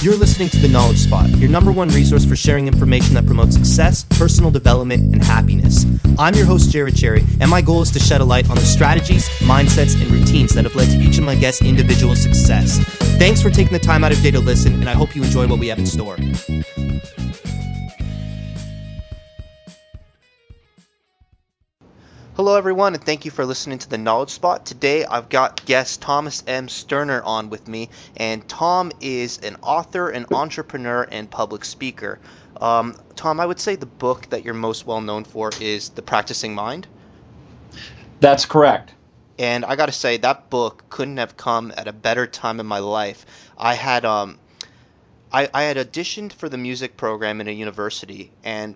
You're listening to The Knowledge Spot, your #1 resource for sharing information that promotes success, personal development, and happiness. I'm your host, Jared Cherry, and my goal is to shed a light on the strategies, mindsets, and routines that have led to each of my guests' individual success. Thanks for taking the time out of your day to listen, and I hope you enjoy what we have in store. Hello everyone, and thank you for listening to The Knowledge Spot. Today I've got guest Thomas M. Sterner on with me, and Tom is an author, an entrepreneur, and public speaker. Tom, I would say the book that you're most well known for is The Practicing Mind. That's correct. And I gotta say, that book couldn't have come at a better time in my life. I had auditioned for the music program in a university, and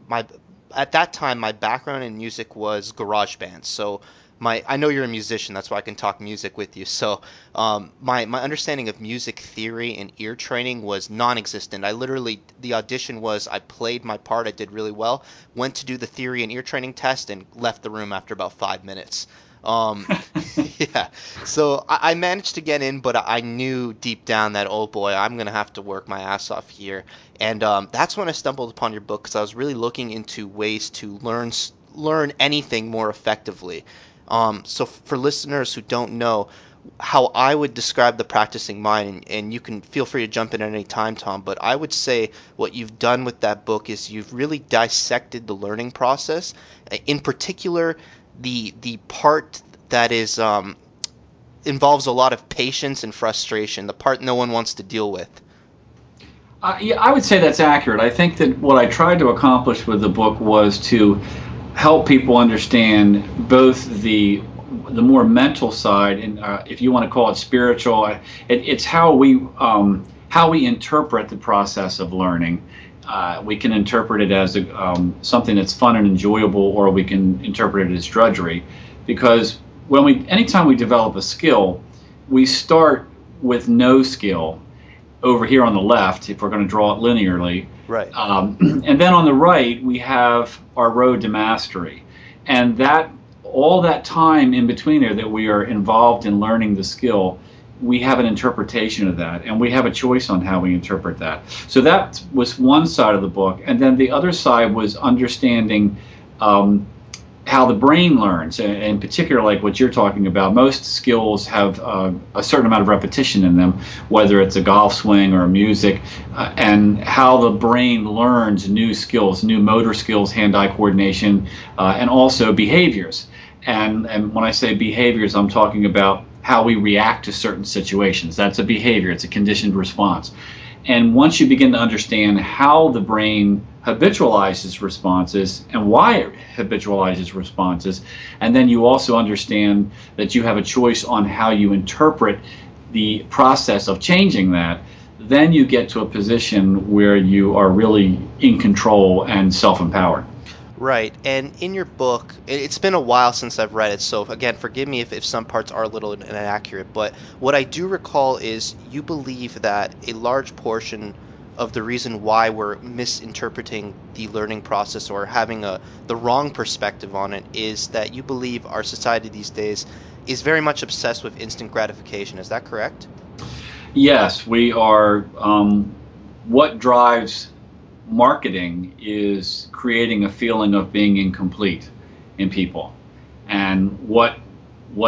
at that time, my background in music was garage bands. So I know you're a musician, that's why I can talk music with you. So my understanding of music theory and ear training was non-existent. The audition was I played my part, I did really well, went to do the theory and ear training test, and left the room after about 5 minutes. Yeah, so I managed to get in, but I knew deep down that, oh boy, I'm going to have to work my ass off here. And that's when I stumbled upon your book, because I was really looking into ways to learn anything more effectively. So for listeners who don't know how I would describe The Practicing Mind, and you can feel free to jump in at any time, Tom, but I would say what you've done with that book is you've really dissected the learning process, in particular the part that is involves a lot of patience and frustration, the part no one wants to deal with. Yeah, I would say that's accurate. I think that what I tried to accomplish with the book was to help people understand both the more mental side, and if you want to call it spiritual, it's how we interpret the process of learning. We can interpret it as something that's fun and enjoyable, or we can interpret it as drudgery. Because anytime we develop a skill, we start with no skill over here on the left, if we're going to draw it linearly. Right. And then on the right, we have our road to mastery. And all that time in between there that we are involved in learning the skill, we have an interpretation of that, and we have a choice on how we interpret that. So that was one side of the book, and then the other side was understanding how the brain learns, and in particular, like what you're talking about. Most skills have a certain amount of repetition in them, whether it's a golf swing or music, and how the brain learns new skills, new motor skills, hand-eye coordination, and also behaviors. And when I say behaviors, I'm talking about how we react to certain situations. That's a behavior. It's a conditioned response. And once you begin to understand how the brain habitualizes responses and why it habitualizes responses, and then you also understand that you have a choice on how you interpret the process of changing that, then you get to a position where you are really in control and self-empowered. Right, and in your book, it's been a while since I've read it, so again, forgive me if some parts are a little inaccurate, but what I do recall is you believe that a large portion of the reason why we're misinterpreting the learning process or having the wrong perspective on it is that you believe our society these days is very much obsessed with instant gratification. Is that correct? Yes, we are. What drives marketing is creating a feeling of being incomplete in people. And what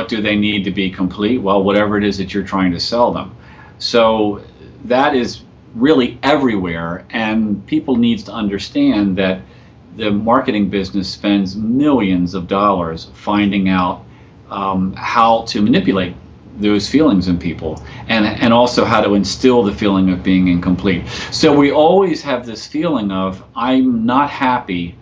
do they need to be complete? Well, whatever it is that you're trying to sell them. So that is really everywhere, and people need to understand that the marketing business spends millions of dollars finding out how to manipulate those feelings in people, and also how to instill the feeling of being incomplete. So we always have this feeling of, I'm not happy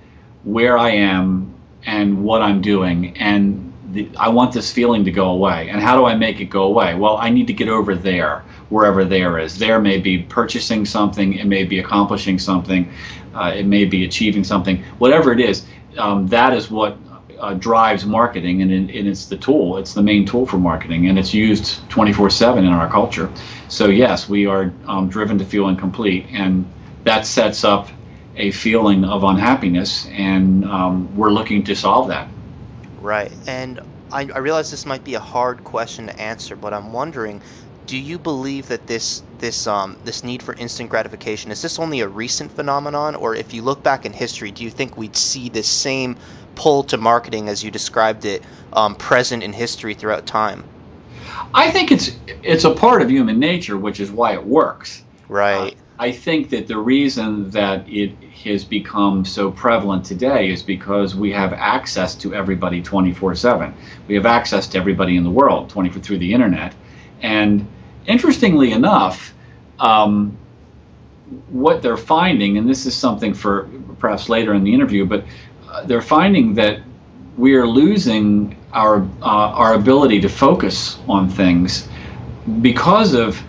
where I am and what I'm doing, and I want this feeling to go away. And how do I make it go away? Well, I need to get over there, wherever there is. There may be purchasing something, it may be accomplishing something, it may be achieving something. Whatever it is, that is what drives marketing, and it's the tool. It's the main tool for marketing, and it's used 24/7 in our culture. So yes, we are driven to feel incomplete, and that sets up a feeling of unhappiness, and we're looking to solve that. Right, and I realize this might be a hard question to answer, but I'm wondering, do you believe that this need for instant gratification, is this only a recent phenomenon, or if you look back in history, do you think we'd see this same pull to marketing as you described it present in history throughout time? I think it's a part of human nature, which is why it works. Right. I think that the reason that it has become so prevalent today is because we have access to everybody 24/7. We have access to everybody in the world 24 through the internet. And interestingly enough, what they're finding, and this is something for perhaps later in the interview, but they're finding that we are losing our ability to focus on things because of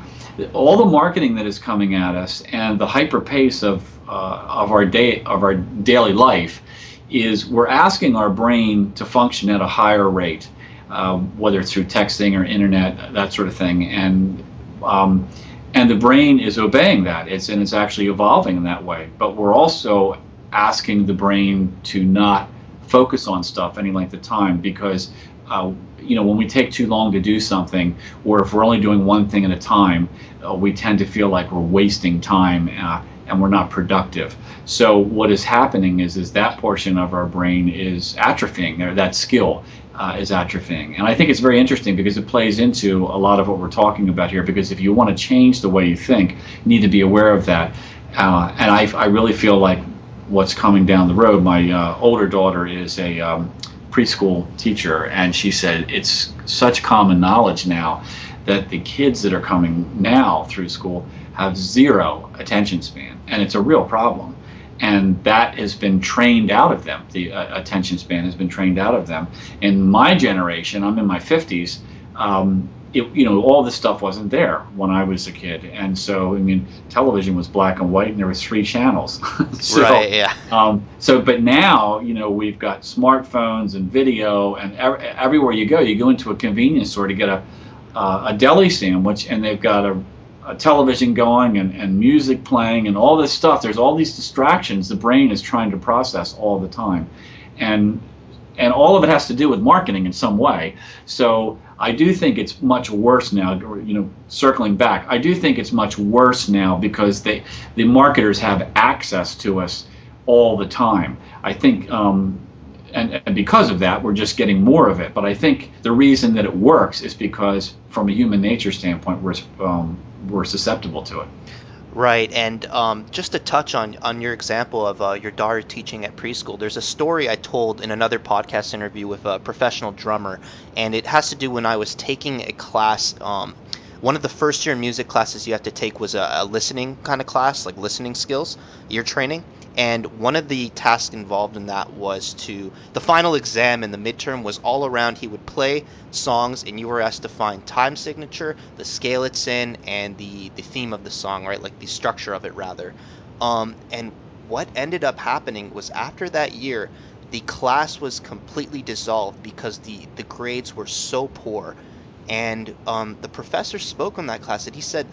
all the marketing that is coming at us and the hyper pace of our daily life. Is we're asking our brain to function at a higher rate, whether it's through texting or internet, that sort of thing, and the brain is obeying that. It's actually evolving in that way. But we're also asking the brain to not focus on stuff any length of time, because when we take too long to do something, or if we're only doing one thing at a time, we tend to feel like we're wasting time and we're not productive. So what is happening is that portion of our brain is atrophying, or that skill is atrophying. And I think it's very interesting because it plays into a lot of what we're talking about here, because if you want to change the way you think, you need to be aware of that. And I really feel like what's coming down the road, my older daughter is a preschool teacher, and she said it's such common knowledge now that the kids that are coming now through school have zero attention span, and it's a real problem. And that has been trained out of them. The attention span has been trained out of them. In my generation, I'm in my 50s, all this stuff wasn't there when I was a kid. And so, television was black and white, and there was 3 channels. So, right, yeah. But now, we've got smartphones and video, and everywhere you go into a convenience store to get a deli sandwich, and they've got a television going and music playing and all this stuff. There's all these distractions the brain is trying to process all the time. And all of it has to do with marketing in some way. So I do think it's much worse now, circling back, I do think it's much worse now because the marketers have access to us all the time. I think, and because of that, we're just getting more of it. But I think the reason that it works is because from a human nature standpoint, we're susceptible to it. Right, and just to touch on your example of your daughter teaching at preschool, there's a story I told in another podcast interview with a professional drummer, and it has to do when I was taking a class. One of the first year music classes you have to take was a listening kind of class, like listening skills, ear training. And one of the tasks involved in that was the final exam in the midterm was all around, he would play songs and you were asked to find time signature, the scale it's in, and the theme of the song, right? Like the structure of it rather. And what ended up happening was after that year, the class was completely dissolved because the grades were so poor. And the professor spoke on that class and he said,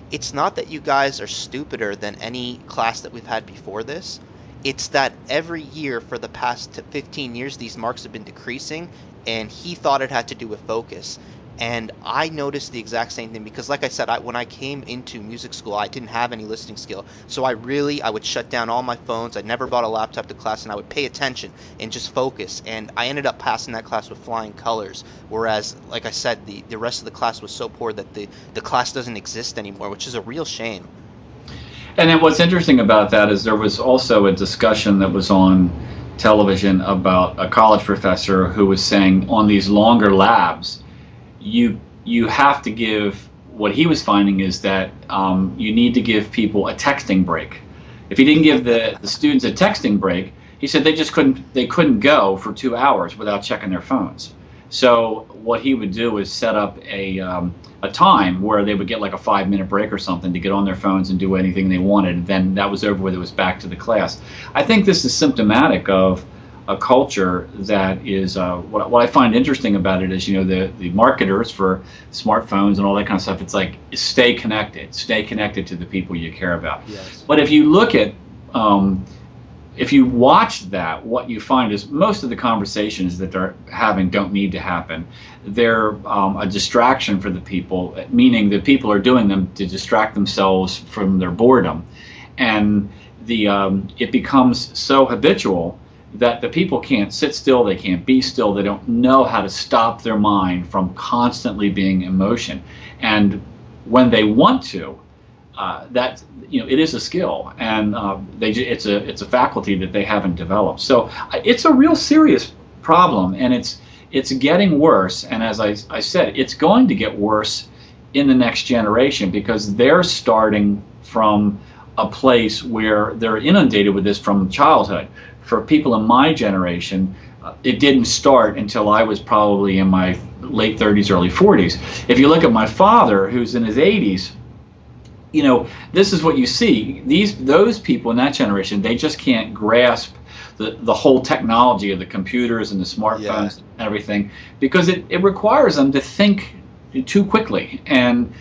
it's not that you guys are stupider than any class that we've had before this. It's that every year for the past 15 years, these marks have been decreasing, and he thought it had to do with focus. And I noticed the exact same thing because, like I said, when I came into music school, I didn't have any listening skill. So I would shut down all my phones. I never brought a laptop to class, and I would pay attention and just focus. And I ended up passing that class with flying colors. Whereas, like I said, the rest of the class was so poor that the class doesn't exist anymore, which is a real shame. And then what's interesting about that is there was also a discussion that was on television about a college professor who was saying on these longer labs, you have to give, what he was finding is that you need to give people a texting break. If he didn't give the students a texting break, he said they couldn't go for 2 hours without checking their phones. So what he would do is set up a time where they would get like a 5-minute break or something to get on their phones and do anything they wanted, and then that was over with, it was back to the class. I think this is symptomatic of a culture that is, what I find interesting about it is, the marketers for smartphones and all that kind of stuff, it's like, stay connected to the people you care about. Yes. But if you look at, if you watch that, what you find is most of the conversations that they're having don't need to happen. They're a distraction for the people, meaning that people are doing them to distract themselves from their boredom. And it becomes so habitual that the people can't sit still, they can't be still, they don't know how to stop their mind from constantly being in motion. And when they want to, that it is a skill, and it's a faculty that they haven't developed. So it's a real serious problem, and it's getting worse. And as I said, it's going to get worse in the next generation, because they're starting from a place where they're inundated with this from childhood. For people in my generation, it didn't start until I was probably in my late 30s, early 40s. If you look at my father, who's in his 80s, this is what you see. Those people in that generation, they just can't grasp the whole technology of the computers and the smartphones and everything, because it requires them to think too quickly, and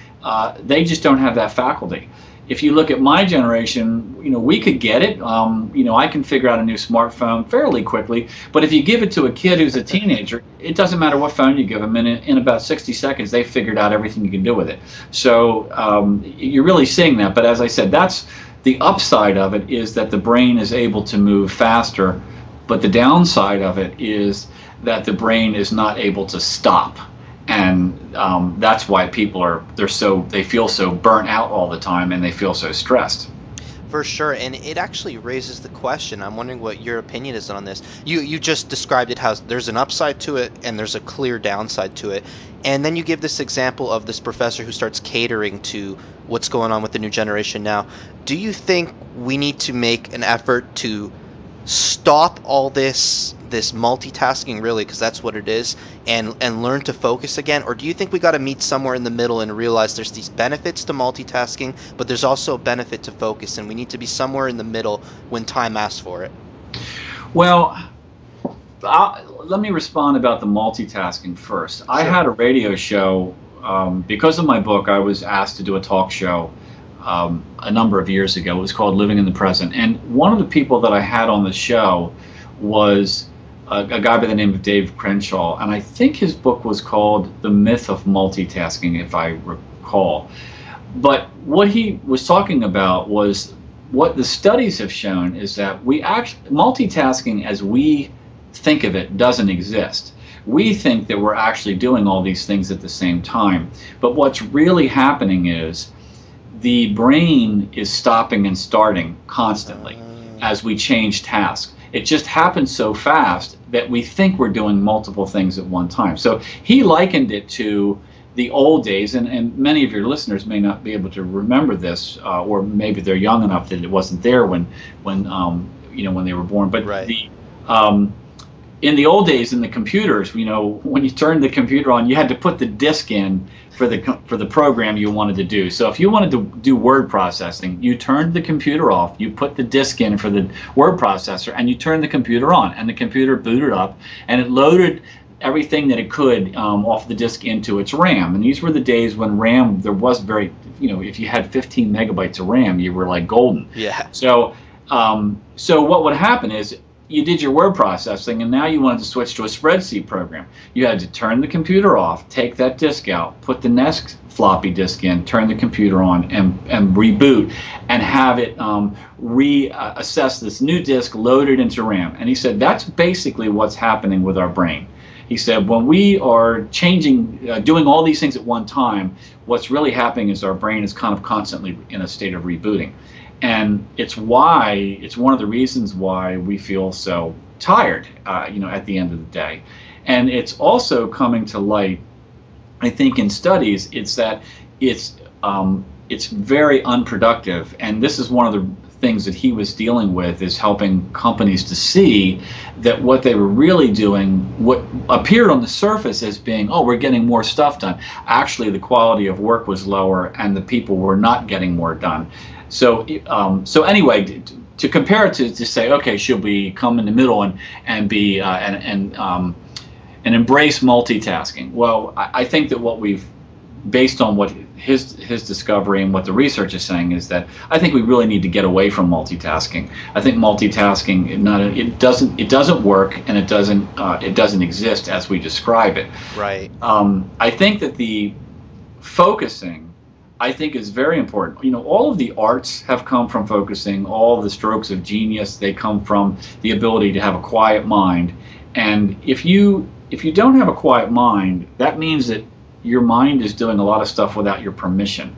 they just don't have that faculty. If you look at my generation, we could get it. I can figure out a new smartphone fairly quickly. But if you give it to a kid who's a teenager, it doesn't matter what phone you give them. In about 60 seconds, they've figured out everything you can do with it. So you're really seeing that. But as I said, that's the upside of it, is that the brain is able to move faster. But the downside of it is that the brain is not able to stop. And that's why people they feel so burnt out all the time, and they feel so stressed. For sure, and it actually raises the question. I'm wondering what your opinion is on this. You just described it, how there's an upside to it and there's a clear downside to it. And then you give this example of this professor who starts catering to what's going on with the new generation now. Do you think we need to make an effort to stop all this multitasking, really, because that's what it is, and learn to focus again? Or do you think we got to meet somewhere in the middle and realize there's these benefits to multitasking, but there's also a benefit to focus, and we need to be somewhere in the middle when time asks for it? Well, let me respond about the multitasking first. Sure. I had a radio show. Because of my book, I was asked to do a talk show a number of years ago. It was called Living in the Present. And one of the people that I had on the show was a guy by the name of Dave Crenshaw, and I think his book was called The Myth of Multitasking, if I recall. But what he was talking about was what the studies have shown is that multitasking as we think of it doesn't exist. We think that we're actually doing all these things at the same time, but what's really happening is the brain is stopping and starting constantly as we change tasks. It just happens so fast that we think we're doing multiple things at one time. So he likened it to the old days, and many of your listeners may not be able to remember this, or maybe they're young enough that it wasn't there when they were born. But right. In the old days, in the computers, when you turned the computer on, you had to put the disk in for the program you wanted to do. So if you wanted to do word processing, you turned the computer off, you put the disk in for the word processor, and you turned the computer on, and the computer booted up, and it loaded everything that it could off the disk into its RAM. And these were the days when RAM, there was if you had 15 megabytes of RAM, you were like golden. Yeah. So what would happen is, you did your word processing, and now you wanted to switch to a spreadsheet program. You had to turn the computer off, take that disk out, put the next floppy disk in, turn the computer on, and reboot, and have it reassess this new disk loaded into RAM. And he said that's basically what's happening with our brain. He said when we are doing all these things at one time, what's really happening is our brain is kind of constantly in a state of rebooting. And it's one of the reasons why we feel so tired, at the end of the day. And it's also coming to light, I think, in studies, it's that it's very unproductive. And this is one of the things that he was dealing with, is helping companies to see that what they were really doing, what appeared on the surface as being, we're getting more stuff done. Actually, the quality of work was lower, and the people were not getting more done. So anyway, to compare it to say, okay, should we come in the middle and be and embrace multitasking? Well, I think that what based on what his discovery and what the research is saying, is that I think we really need to get away from multitasking. I think multitasking it doesn't work, and it doesn't exist as we describe it. Right. I think that the focusing, I think, is very important. All of the arts have come from focusing. All of the strokes of genius, they come from the ability to have a quiet mind. And if you don't have a quiet mind, that means that your mind is doing a lot of stuff without your permission.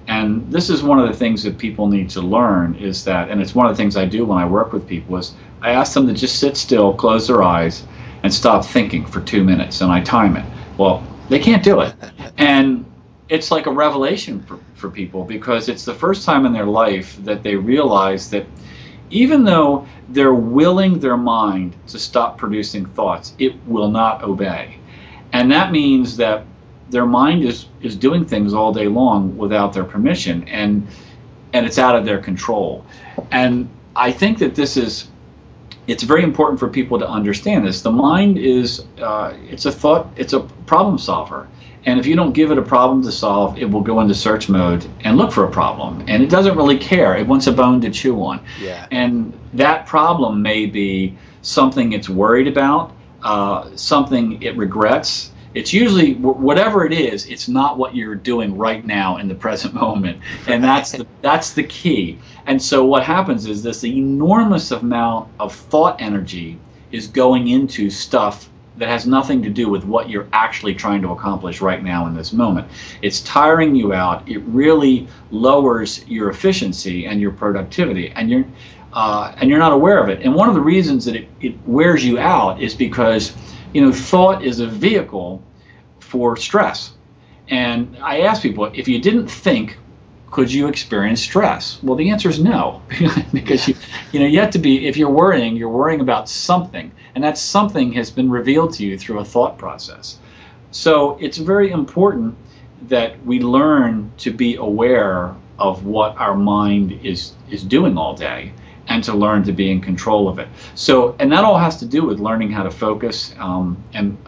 And this is one of the things that people need to learn, is that, and it's one of the things I do when I work with people, is I ask them to just sit still, close their eyes, and stop thinking for 2 minutes, and I time it. Well, they can't do it. And it's like a revelation for people, because it's the first time in their life that they realize that even though they're willing their mind to stop producing thoughts, it will not obey. And that means that their mind is doing things all day long without their permission, and it's out of their control. And I think that it's very important for people to understand this. The mind is it's a problem solver. And if you don't give it a problem to solve, it will go into search mode and look for a problem. And it doesn't really care. It wants a bone to chew on. Yeah. And that problem may be something it's worried about, something it regrets. It's usually, whatever it is, it's not what you're doing right now in the present moment. And that's the key. And so what happens is this enormous amount of thought energy is going into stuff that has nothing to do with what you're actually trying to accomplish right now in this moment. It's tiring you out. It really lowers your efficiency and your productivity, and you're not aware of it. And one of the reasons that it wears you out is because thought is a vehicle for stress. And I ask people, if you didn't think, could you experience stress? Well, the answer is no, because you have to be. If you're worrying about something, and that something has been revealed to you through a thought process. So it's very important that we learn to be aware of what our mind is doing all day, and to learn to be in control of it. So, and that all has to do with learning how to focus and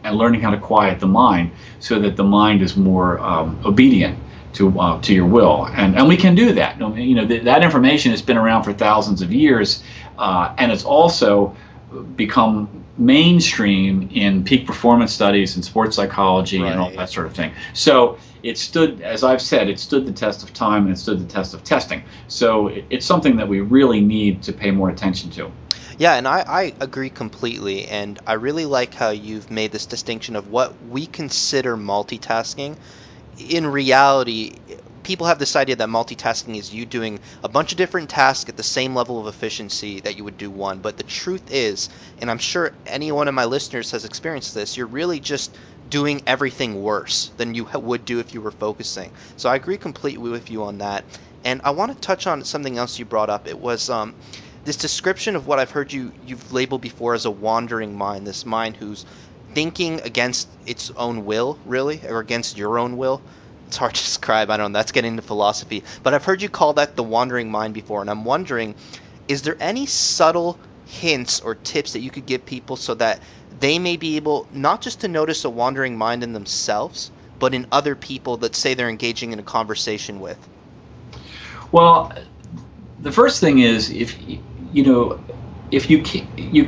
learning how to quiet the mind, so that the mind is more obedient to your will, and we can do that. That information has been around for thousands of years, and it's also become mainstream in peak performance studies and sports psychology, right, and all that sort of thing. So it stood, as I've said, it stood the test of time, and it stood the test of testing. So it's something that we really need to pay more attention to. Yeah, and I agree completely, and I really like how you've made this distinction of what we consider multitasking. In reality, people have this idea that multitasking is you doing a bunch of different tasks at the same level of efficiency that you would do one. But the truth is, and I'm sure any one of my listeners has experienced this, you're really just doing everything worse than you would do if you were focusing. So I agree completely with you on that. And I want to touch on something else you brought up. It was this description of what I've heard you've labeled before as a wandering mind, this mind who's thinking against its own will, really, or against your own will. It's hard to describe. I don't know. That's getting into philosophy. But I've heard you call that the wandering mind before, and I'm wondering, is there any subtle hints or tips that you could give people so that they may be able not just to notice a wandering mind in themselves, but in other people that say they're engaging in a conversation with? Well, the first thing is, if you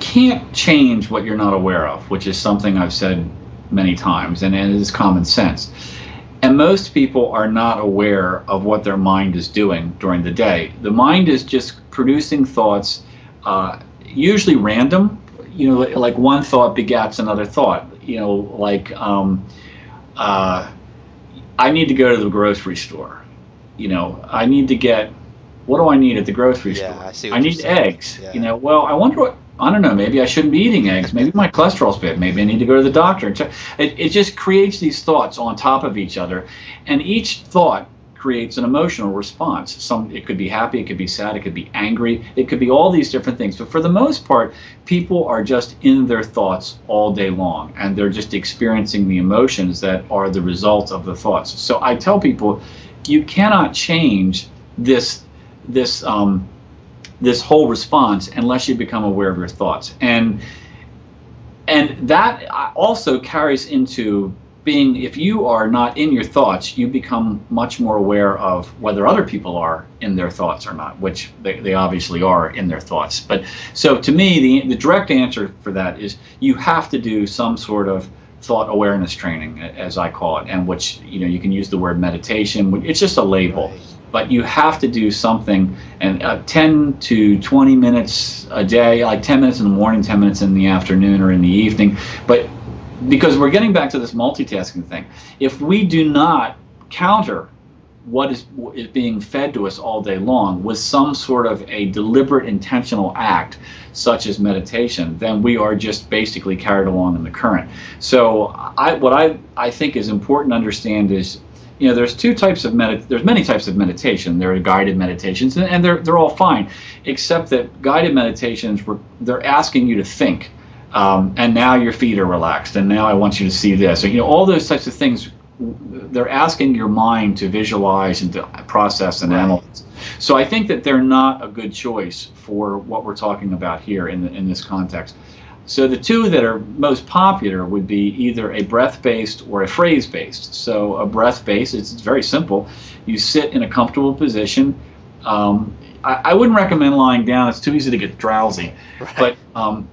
can't change what you're not aware of, which is something I've said many times, and it is common sense. And most people are not aware of what their mind is doing during the day. The mind is just producing thoughts, usually random. Like one thought begats another thought. Like I need to go to the grocery store. I need to get. What do I need at the grocery store? I need eggs. Yeah. Well, I don't know, maybe I shouldn't be eating eggs. Maybe my cholesterol's bad. Maybe I need to go to the doctor. It just creates these thoughts on top of each other, and each thought creates an emotional response. It could be happy, it could be sad, it could be angry, it could be all these different things. But for the most part, people are just in their thoughts all day long, and they're just experiencing the emotions that are the result of the thoughts. So I tell people, you cannot change this whole response unless you become aware of your thoughts, and that also carries into if you are not in your thoughts, you become much more aware of whether other people are in their thoughts or not, which they obviously are in their thoughts. But so to me, the direct answer for that is you have to do some sort of thought awareness training, as I call it, and which, you can use the word meditation. It's just a label. Right. But you have to do something, and 10 to 20 minutes a day, like 10 minutes in the morning, 10 minutes in the afternoon or in the evening. But because we're getting back to this multitasking thing, if we do not counter what is being fed to us all day long with some sort of a deliberate, intentional act, such as meditation, then we are just basically carried along in the current. So what I think is important to understand is, there's there's many types of meditation. There are guided meditations, and they're all fine, except that guided meditations, they're asking you to think. And now your feet are relaxed, and now I want you to see this. So, all those types of things, they're asking your mind to visualize and to process and analyze. So I think that they're not a good choice for what we're talking about here in this context. So the two that are most popular would be either a breath-based or a phrase-based. So a breath-based, it's very simple. You sit in a comfortable position. I wouldn't recommend lying down. It's too easy to get drowsy. Right. But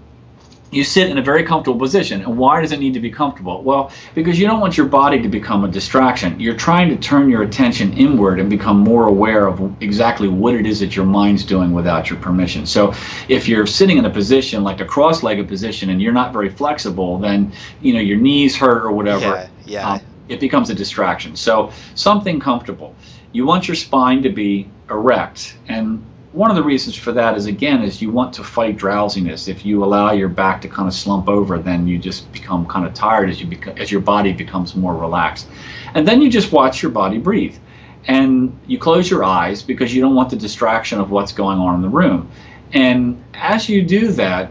you sit in a very comfortable position. And why does it need to be comfortable? Well, because you don't want your body to become a distraction. You're trying to turn your attention inward and become more aware of exactly what it is that your mind's doing without your permission. So if you're sitting in a position like a cross-legged position and you're not very flexible, then your knees hurt or whatever. Yeah. It becomes a distraction. So something comfortable. You want your spine to be erect, and one of the reasons for that is you want to fight drowsiness. If you allow your back to kind of slump over, then you just become kind of tired as your body becomes more relaxed. And then you just watch your body breathe. And you close your eyes because you don't want the distraction of what's going on in the room. And as you do that,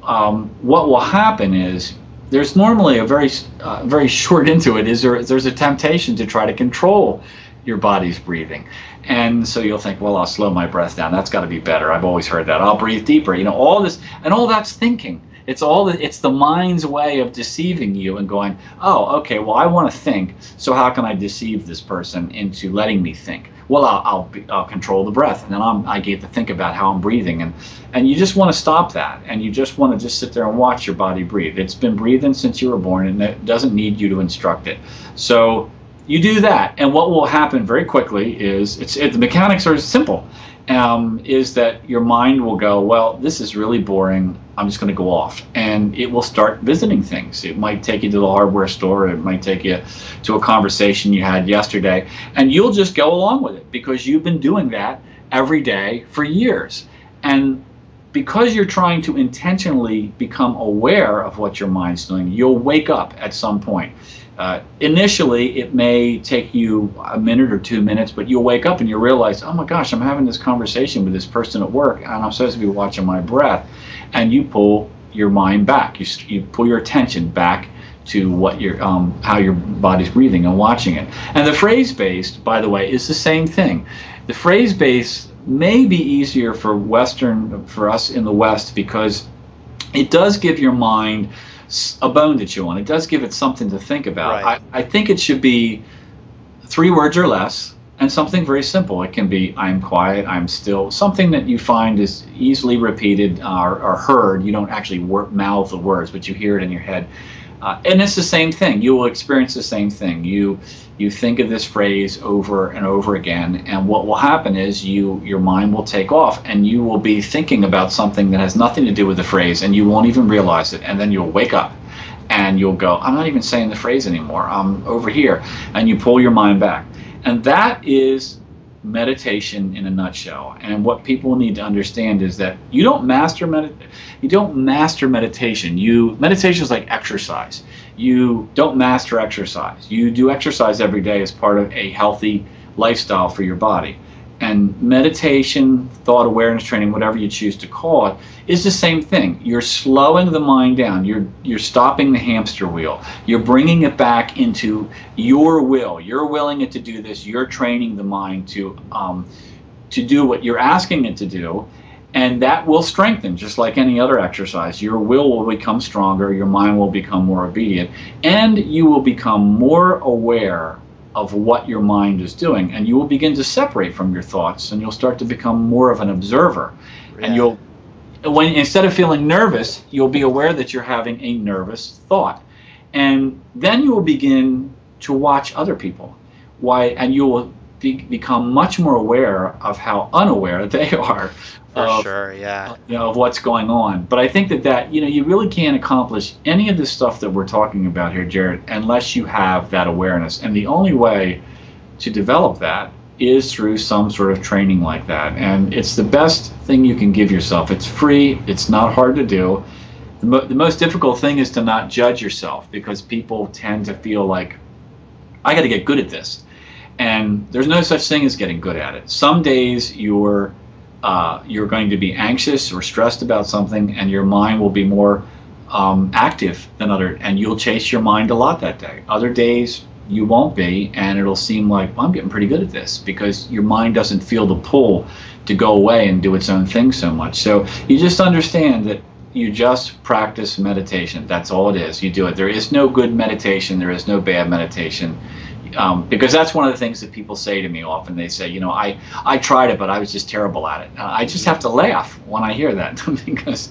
what will happen is there's normally a very short into it is there's a temptation to try to control your body's breathing. And so you'll think, well, I'll slow my breath down. That's got to be better. I've always heard that. I'll breathe deeper. All this, and all that's thinking. It's the mind's way of deceiving you and going, oh, okay, well, I want to think. So how can I deceive this person into letting me think? Well, I'll control the breath, and then I get to think about how I'm breathing, and you just want to stop that, and you just want to just sit there and watch your body breathe. It's been breathing since you were born, and it doesn't need you to instruct it. So you do that, and what will happen very quickly is the mechanics are simple. Is that your mind will go, well, this is really boring. I'm just going to go off, and it will start visiting things. It might take you to the hardware store. It might take you to a conversation you had yesterday, and you'll just go along with it because you've been doing that every day for years. And because you're trying to intentionally become aware of what your mind's doing, you'll wake up at some point. Initially, it may take you a minute or 2 minutes, but you'll wake up and you'll realize, oh my gosh, I'm having this conversation with this person at work, and I'm supposed to be watching my breath. And you pull your mind back. You pull your attention back to what how your body's breathing and watching it. And the phrase-based, by the way, is the same thing. The phrase-based may be easier for us in the West because it does give your mind a bone to chew on. It does give it something to think about. Right. I think it should be 3 words or less, and something very simple. It can be, I'm quiet, I'm still, something that you find is easily repeated or heard. You don't actually mouth the words, but you hear it in your head. And it's the same thing. You will experience the same thing. You think of this phrase over and over again, and what will happen is your mind will take off, and you will be thinking about something that has nothing to do with the phrase, and you won't even realize it, and then you'll wake up, and you'll go, I'm not even saying the phrase anymore. I'm over here, and you pull your mind back. And that is meditation in a nutshell. And what people need to understand is that you don't master meditation. Meditation is like exercise. You don't master exercise. You do exercise every day as part of a healthy lifestyle for your body. And meditation, thought awareness training, whatever you choose to call it, is the same thing. You're slowing the mind down. You're stopping the hamster wheel. You're bringing it back into your will. You're willing it to do this. You're training the mind to do what you're asking it to do. And that will strengthen, just like any other exercise. Your will become stronger, your mind will become more obedient, and you will become more aware of what your mind is doing. And you will begin to separate from your thoughts, and you'll start to become more of an observer. Yeah. And when instead of feeling nervous, you'll be aware that you're having a nervous thought. And then you will begin to watch other people. And you will become much more aware of how unaware they are of what's going on. But I think that you really can't accomplish any of the stuff that we're talking about here, Jared, unless you have that awareness. And the only way to develop that is through some sort of training like that. And it's the best thing you can give yourself. It's free. It's not hard to do. The most difficult thing is to not judge yourself, because people tend to feel like, I got to get good at this. And there's no such thing as getting good at it. Some days you're going to be anxious or stressed about something, and your mind will be more active than and you'll chase your mind a lot that day. Other days you won't be, and it'll seem like, well, I'm getting pretty good at this, because your mind doesn't feel the pull to go away and do its own thing so much. So you just understand that you just practice meditation. That's all it is. You do it. There is no good meditation. There is no bad meditation. Because that's one of the things that people say to me often. They say, I tried it, but I was just terrible at it. I just have to laugh when I hear that, because,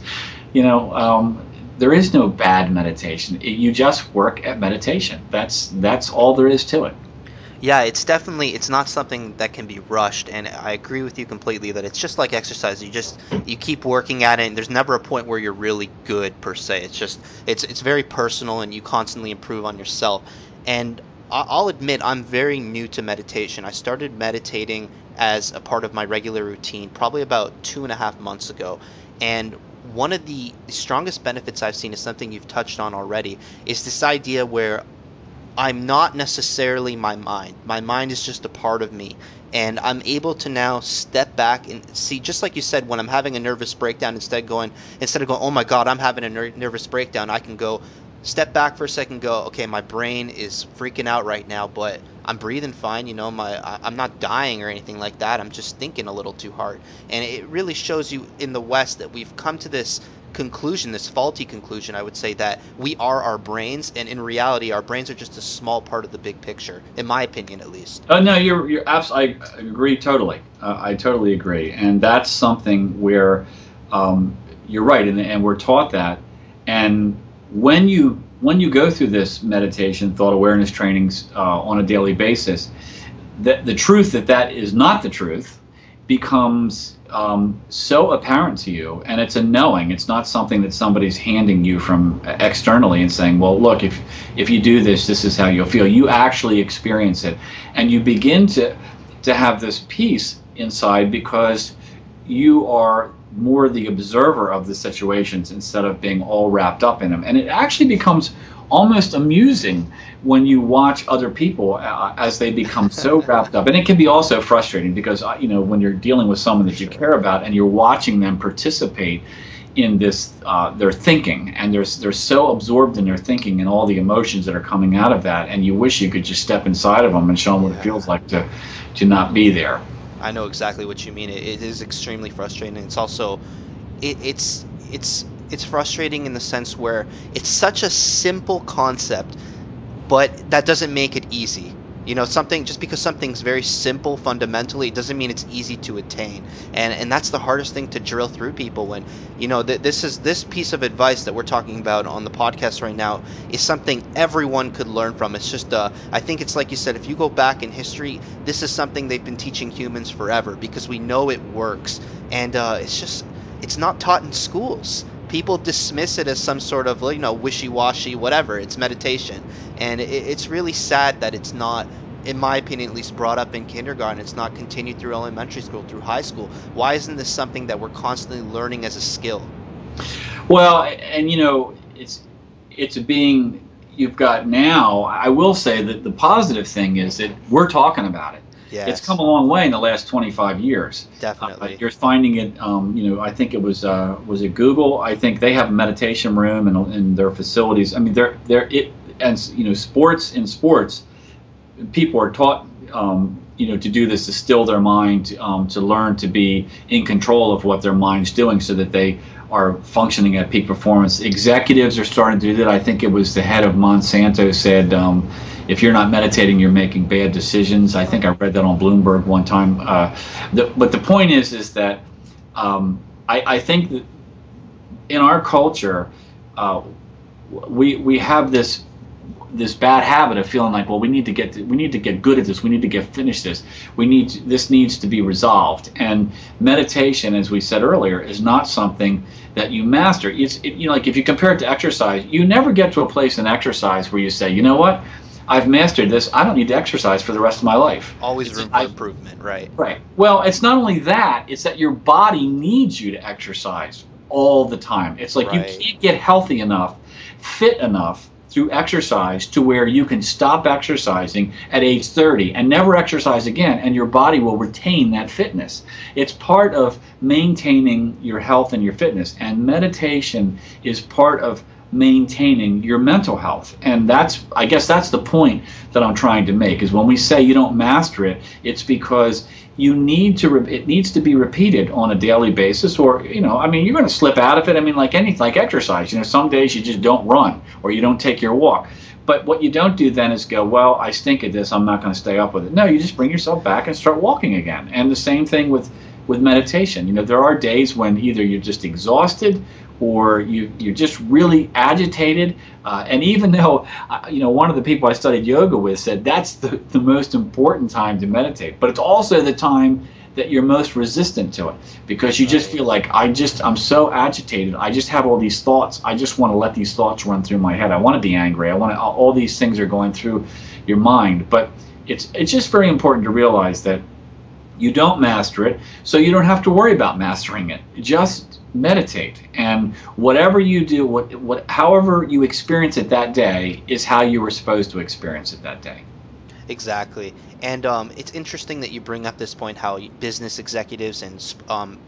there is no bad meditation. You just work at meditation. That's all there is to it. Yeah, it's not something that can be rushed, and I agree with you completely that it's just like exercise. You keep working at it, and there's never a point where you're really good per se. It's very personal, and you constantly improve on yourself. And I'll admit, I'm very new to meditation. I started meditating as a part of my regular routine probably about 2.5 months ago. And one of the strongest benefits I've seen is something you've touched on already, is this idea where I'm not necessarily my mind. My mind is just a part of me. And I'm able to now step back and see, just like you said, when I'm having a nervous breakdown, instead of going, oh my God, I'm having a nervous breakdown, I can go, step back for a second, go, okay, my brain is freaking out right now, but I'm breathing fine, I'm not dying or anything like that. I'm just thinking a little too hard. And it really shows you in the West that we've come to this conclusion, this faulty conclusion, I would say, that we are our brains, and in reality, our brains are just a small part of the big picture, in my opinion, at least. Oh no, you're absolutely. I agree totally. I totally agree, and that's something where you're right, and we're taught that. And when you go through this meditation, thought awareness trainings on a daily basis, the truth that is not the truth becomes so apparent to you, and it's a knowing. It's not something that somebody's handing you from externally and saying, well, look, if you do this, this is how you'll feel. You actually experience it, and you begin to have this peace inside, because you are more the observer of the situations instead of being all wrapped up in them. And it actually becomes almost amusing when you watch other people as they become so wrapped up. And it can be also frustrating, because when you're dealing with someone that you care about and you're watching them participate in this their thinking, and they're so absorbed in their thinking and all the emotions that are coming out of that, and you wish you could just step inside of them and show them what it feels like to not be there. I know exactly what you mean. It is extremely frustrating. It's also, it's frustrating in the sense where it's such a simple concept, but that doesn't make it easy. Just because something's very simple fundamentally, it doesn't mean it's easy to attain. And that's the hardest thing to drill through people when, this piece of advice that we're talking about on the podcast right now is something everyone could learn from. It's just, I think it's like you said, if you go back in history, this is something they've been teaching humans forever, because we know it works. And it's not taught in schools. People dismiss it as some sort of, wishy-washy, whatever. It's meditation. And it's really sad that it's not, in my opinion, at least brought up in kindergarten. It's not continued through elementary school, through high school. Why isn't this something that we're constantly learning as a skill? Well, and it's a being you've got now. I will say that the positive thing is that we're talking about it. Yes. It's come a long way in the last 25 years. Definitely. You're finding it, I think it was it Google? I think they have a meditation room in their facilities. I mean, sports, people are taught to do this, to still their mind, to learn to be in control of what their mind's doing so that they are functioning at peak performance. Executives are starting to do that. I think it was the head of Monsanto said, if you're not meditating, you're making bad decisions. I think I read that on Bloomberg one time. But the point is that I think that in our culture, we have this bad habit of feeling like, well, we need to get good at this. We need to finish this. This needs to be resolved. And meditation, as we said earlier, is not something that you master. Like if you compare it to exercise, you never get to a place in exercise where you say, you know what, I've mastered this. I don't need to exercise for the rest of my life. Always room for improvement, right? Right. Well, it's not only that, it's that your body needs you to exercise all the time. It's like you can't get healthy enough, fit enough through exercise to where you can stop exercising at age 30 and never exercise again, and your body will retain that fitness. It's part of maintaining your health and your fitness, and meditation is part of maintaining your mental health. And I guess that's the point that I'm trying to make, is when we say you don't master it, it's because it needs to be repeated on a daily basis, or you're going to slip out of it. Like exercise, some days you just don't run or you don't take your walk. But what you don't do then is go, well, I stink at this, I'm not going to stay up with it. No, you just bring yourself back and start walking again. And the same thing with meditation. There are days when either you're just exhausted or you're just really agitated. And even though, one of the people I studied yoga with said that's the most important time to meditate, but it's also the time that you're most resistant to it, because you just feel like, I'm so agitated. I just have all these thoughts. I just want to let these thoughts run through my head. I want to be angry. All these things are going through your mind. But it's just very important to realize that you don't master it, so you don't have to worry about mastering it. Just meditate, and whatever you do, however you experience it that day is how you were supposed to experience it that day. Exactly. And it's interesting that you bring up this point, how business executives and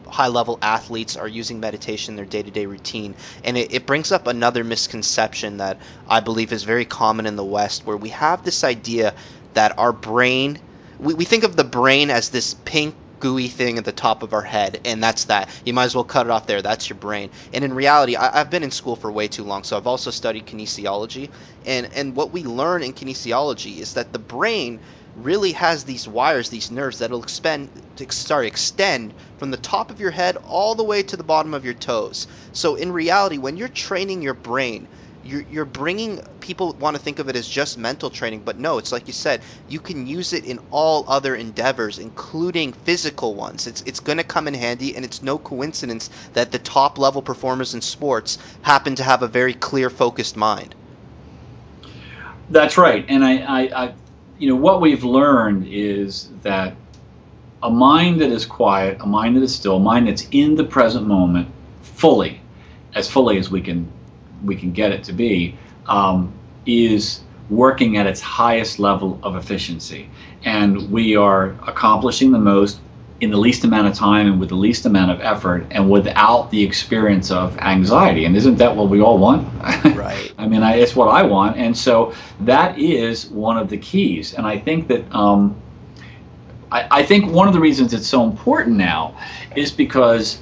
high-level athletes are using meditation in their day-to-day routine. And it brings up another misconception that I believe is very common in the West, where we have this idea that our brain, we think of the brain as this pink gooey thing at the top of our head, and that's that. You might as well cut it off there. That's your brain. And in reality, I've been in school for way too long, so I've also studied kinesiology. And what we learn in kinesiology is that the brain really has these wires, these nerves that'll extend from the top of your head all the way to the bottom of your toes. So in reality, when you're training your brain, you're bringing, people want to think of it as just mental training, but no, it's like you said, you can use it in all other endeavors, including physical ones. It's going to come in handy, and it's no coincidence that the top level performers in sports happen to have a very clear, focused mind. That's right. And I what we've learned is that a mind that is quiet, a mind that is still, a mind that's in the present moment fully as we can get it to be, is working at its highest level of efficiency. And we are accomplishing the most in the least amount of time and with the least amount of effort and without the experience of anxiety. And isn't that what we all want? Right. It's what I want. And so that is one of the keys. And I think that I think one of the reasons it's so important now is because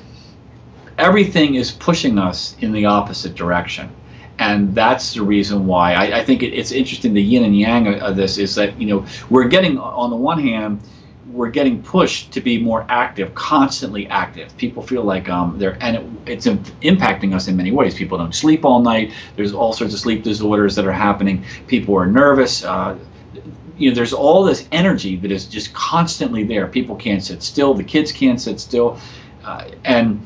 everything is pushing us in the opposite direction. And that's the reason why I think it's interesting, the yin and yang of this is that, we're getting, on the one hand, we're getting pushed to be more active, constantly active. People feel like it's impacting us in many ways. People don't sleep all night. There's all sorts of sleep disorders that are happening. People are nervous. There's all this energy that is just constantly there. People can't sit still. The kids can't sit still. And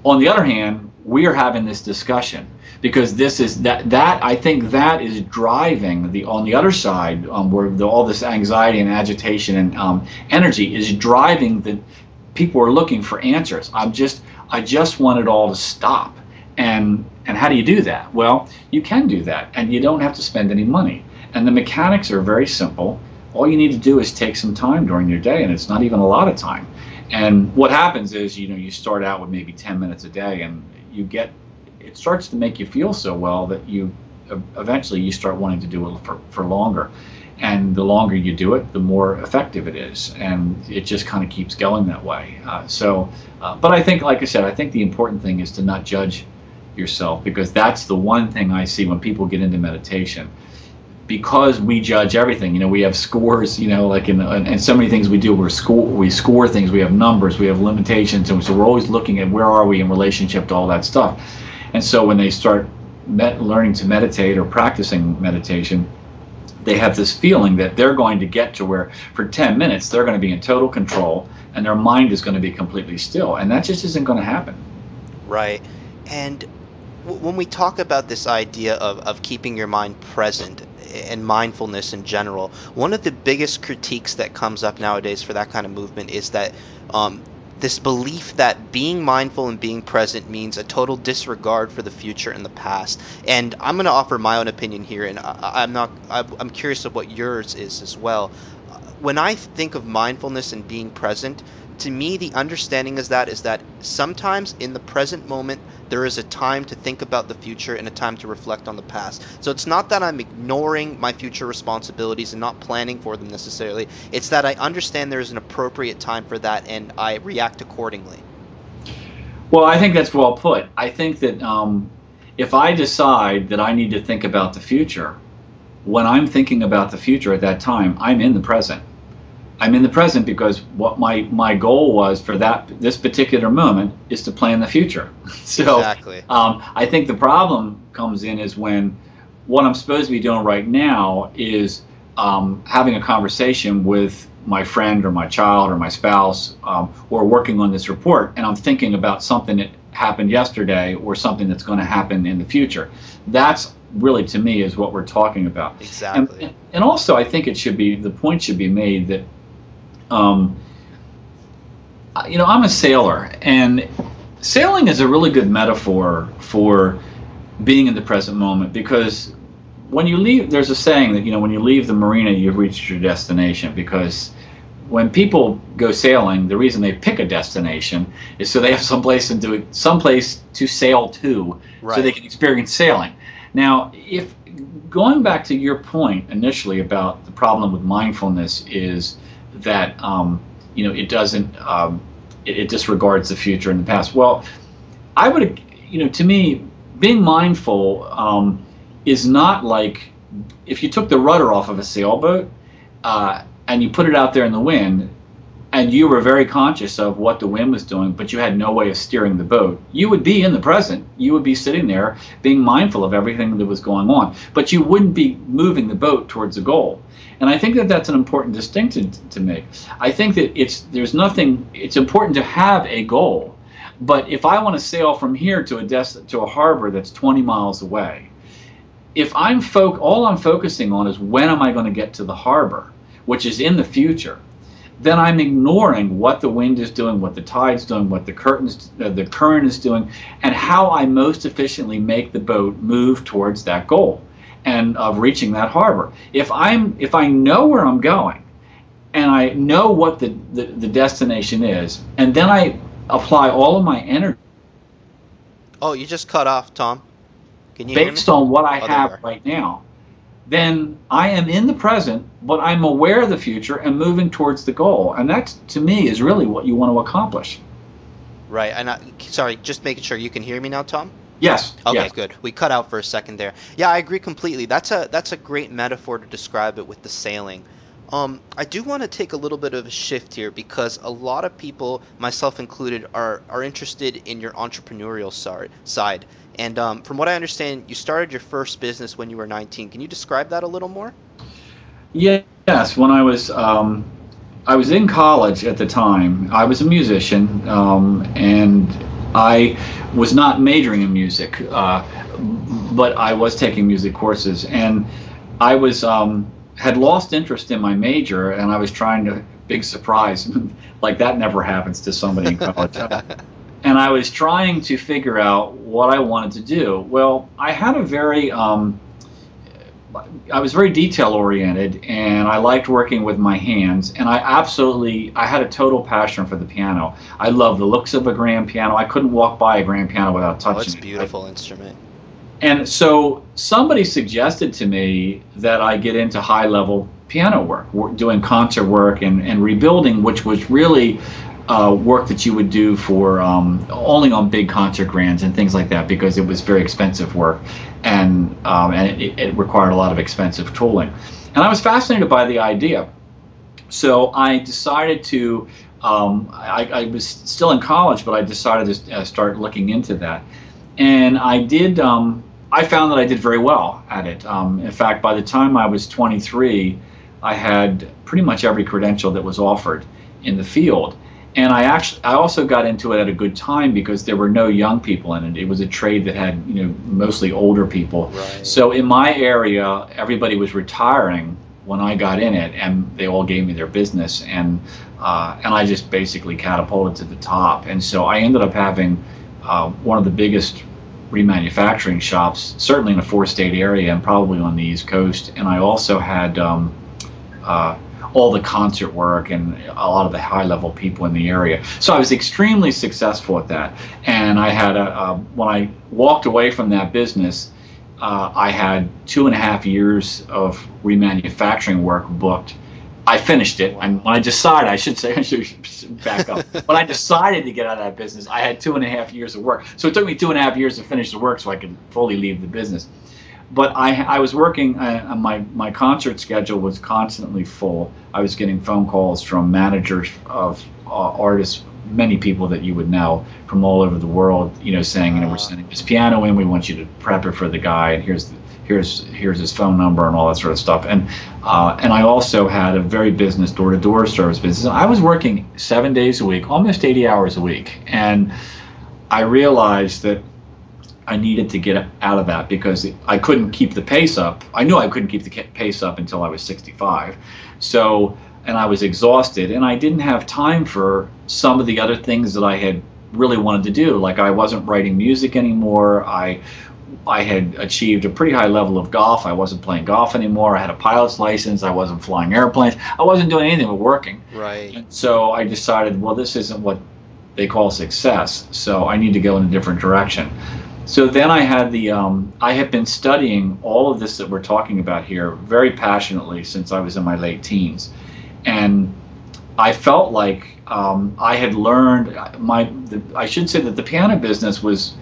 on the other hand, we are having this discussion because this is that I think that is driving on the other side, where all this anxiety and agitation and energy is driving that people are looking for answers. I just want it all to stop. And how do you do that? Well, you can do that, and you don't have to spend any money. And the mechanics are very simple. All you need to do is take some time during your day, and it's not even a lot of time. And what happens is, you start out with maybe 10 minutes a day, and it starts to make you feel so well that you eventually you start wanting to do it for longer. And the longer you do it, the more effective it is, and it just kind of keeps going that way. But I think, like I said, I think the important thing is to not judge yourself, because that's the one thing I see when people get into meditation. Because we judge everything, we have scores, like in so many things we do, we score things, we have numbers, we have limitations, and so we're always looking at where are we in relationship to all that stuff. And so when they start learning to meditate or practicing meditation, they have this feeling that they're going to get to where for 10 minutes they're going to be in total control and their mind is going to be completely still, and that just isn't going to happen. Right. And when we talk about this idea of keeping your mind present and mindfulness in general, one of the biggest critiques that comes up nowadays for that kind of movement is that this belief that being mindful and being present means a total disregard for the future and the past. And I'm going to offer my own opinion here, and I'm curious of what yours is as well. When I think of mindfulness and being present, to me, the understanding is that sometimes in the present moment, there is a time to think about the future and a time to reflect on the past. So it's not that I'm ignoring my future responsibilities and not planning for them necessarily. It's that I understand there is an appropriate time for that and I react accordingly. Well, I think that's well put. I think that if I decide that I need to think about the future, when I'm thinking about the future at that time, I'm in the present. I'm in the present because what my goal was for this particular moment is to plan the future. So exactly. I think the problem comes in is when what I'm supposed to be doing right now is having a conversation with my friend or my child or my spouse or working on this report, and I'm thinking about something that happened yesterday or something that's going to happen in the future. That's really, to me, is what we're talking about. Exactly. And also, I think the point should be made that I'm a sailor, and sailing is a really good metaphor for being in the present moment, because when you leave, there's a saying that when you leave the marina, you've reached your destination, because when people go sailing, the reason they pick a destination is so they have someplace to sail to, right, so they can experience sailing. Now, if going back to your point initially about the problem with mindfulness is that it doesn't it disregards the future and the past. Well, I would to me, being mindful is not like if you took the rudder off of a sailboat and you put it out there in the wind and you were very conscious of what the wind was doing, but you had no way of steering the boat. You would be in the present. You would be sitting there being mindful of everything that was going on, but you wouldn't be moving the boat towards a goal. And I think that that's an important distinction to make. I think that it's important to have a goal, but if I want to sail from here to a harbor that's 20 miles away, if all I'm focusing on is when am I going to get to the harbor, which is in the future, then I'm ignoring what the wind is doing, what the tide's doing, what the current is doing, and how I most efficiently make the boat move towards that goal and of reaching that harbor. If I know where I'm going and I know what the destination is, and then I apply all of my energy. Oh, you just cut off, Tom. Can you hear me? Based on what I have right now, then I am in the present, but I'm aware of the future and moving towards the goal. And that, to me, is really what you want to accomplish. Right. And sorry, just making sure you can hear me now, Tom? Yes. Okay, yes. Good. We cut out for a second there. Yeah, I agree completely. That's a great metaphor to describe it with the sailing. I do want to take a little bit of a shift here because a lot of people, myself included, are interested in your entrepreneurial side. And from what I understand, you started your first business when you were 19. Can you describe that a little more? Yes. When I was in college at the time, I was a musician, and I was not majoring in music, but I was taking music courses, and I was had lost interest in my major, and I was trying to, big surprise, like that never happens to somebody in college. And I was trying to figure out what I wanted to do. Well, I had I was very detail oriented, and I liked working with my hands, and I had a total passion for the piano. I love the looks of a grand piano. I couldn't walk by a grand piano without touching it. It's a beautiful instrument. And so somebody suggested to me that I get into high-level piano work, doing concert work and rebuilding, which was really work that you would do for only on big concert grands and things like that, because it was very expensive work, and it required a lot of expensive tooling. And I was fascinated by the idea. So I decided to, I was still in college, but I decided to start looking into that. And I did, I found that I did very well at it. In fact, by the time I was 23, I had pretty much every credential that was offered in the field. And I also got into it at a good time, because there were no young people in it. It was a trade that had, mostly older people. Right. So in my area, everybody was retiring when I got in it, and they all gave me their business, and I just basically catapulted to the top. And so I ended up having one of the biggest remanufacturing shops, certainly in a 4-state area and probably on the East Coast. And I also had all the concert work and a lot of the high-level people in the area. So I was extremely successful at that. And I had when I walked away from that business, I had 2.5 years of remanufacturing work booked. I finished it, and when I decided, I should back up. When I decided to get out of that business, I had 2.5 years of work. So it took me 2.5 years to finish the work so I could fully leave the business. But I was working, my concert schedule was constantly full. I was getting phone calls from managers of artists, many people that you would know from all over the world, saying, we're sending this piano in, we want you to prep it for the guy, and here's his phone number and all that sort of stuff. And I also had a very business door-to-door service business. I was working 7 days a week, almost 80 hours a week, and I realized that I needed to get out of that, because I couldn't keep the pace up. I knew I couldn't keep the pace up until I was 65. So, and I was exhausted, and I didn't have time for some of the other things that I had really wanted to do. Like, I wasn't writing music anymore. I had achieved a pretty high level of golf. I wasn't playing golf anymore. I had a pilot's license. I wasn't flying airplanes. I wasn't doing anything but working. Right. And so I decided, well, this isn't what they call success, so I need to go in a different direction. So then I had I have been studying all of this that we're talking about here very passionately since I was in my late teens. And I felt like I had learned, I should say that the piano business was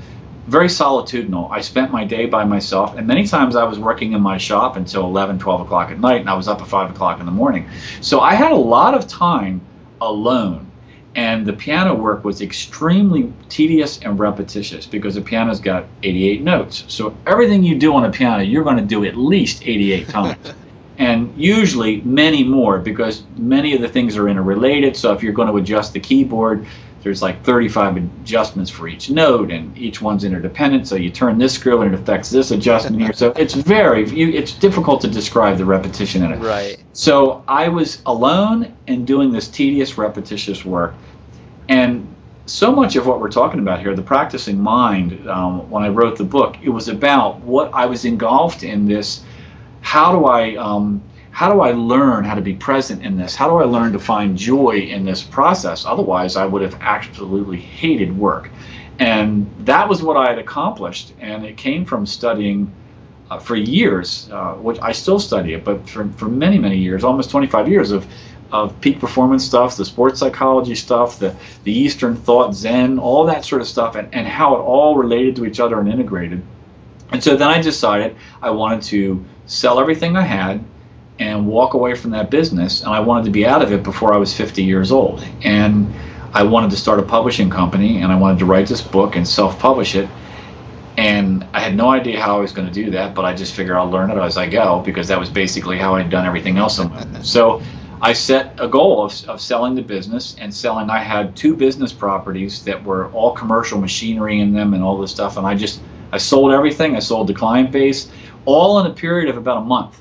very solitudinal. I spent my day by myself, and many times I was working in my shop until 11, 12 o'clock at night, and I was up at 5 o'clock in the morning. So I had a lot of time alone. And the piano work was extremely tedious and repetitious, because the piano's got 88 notes. So everything you do on a piano, you're going to do at least 88 times. And usually many more, because many of the things are interrelated. So if you're going to adjust the keyboard, there's like 35 adjustments for each note, and each one's interdependent. So you turn this screw and it affects this adjustment here. So it's it's difficult to describe the repetition in it. Right. So I was alone and doing this tedious, repetitious work. And so much of what we're talking about here, the practicing mind, when I wrote the book, it was about what I was engulfed in this. How do I learn how to be present in this? How do I learn to find joy in this process? Otherwise, I would have absolutely hated work. And that was what I had accomplished. And it came from studying for years, which I still study it, but for many, many years, almost 25 years of peak performance stuff, the sports psychology stuff, the Eastern thought, Zen, all that sort of stuff, and how it all related to each other and integrated. And so then I decided I wanted to sell everything I had and walk away from that business, and I wanted to be out of it before I was 50 years old. And I wanted to start a publishing company, and I wanted to write this book and self-publish it. And I had no idea how I was going to do that, but I just figured I'll learn it as I go, because that was basically how I'd done everything else in life. So I set a goal of selling the business and selling. I had 2 business properties that were all commercial machinery in them and all this stuff, and I sold everything. I sold the client base, all in a period of about a month.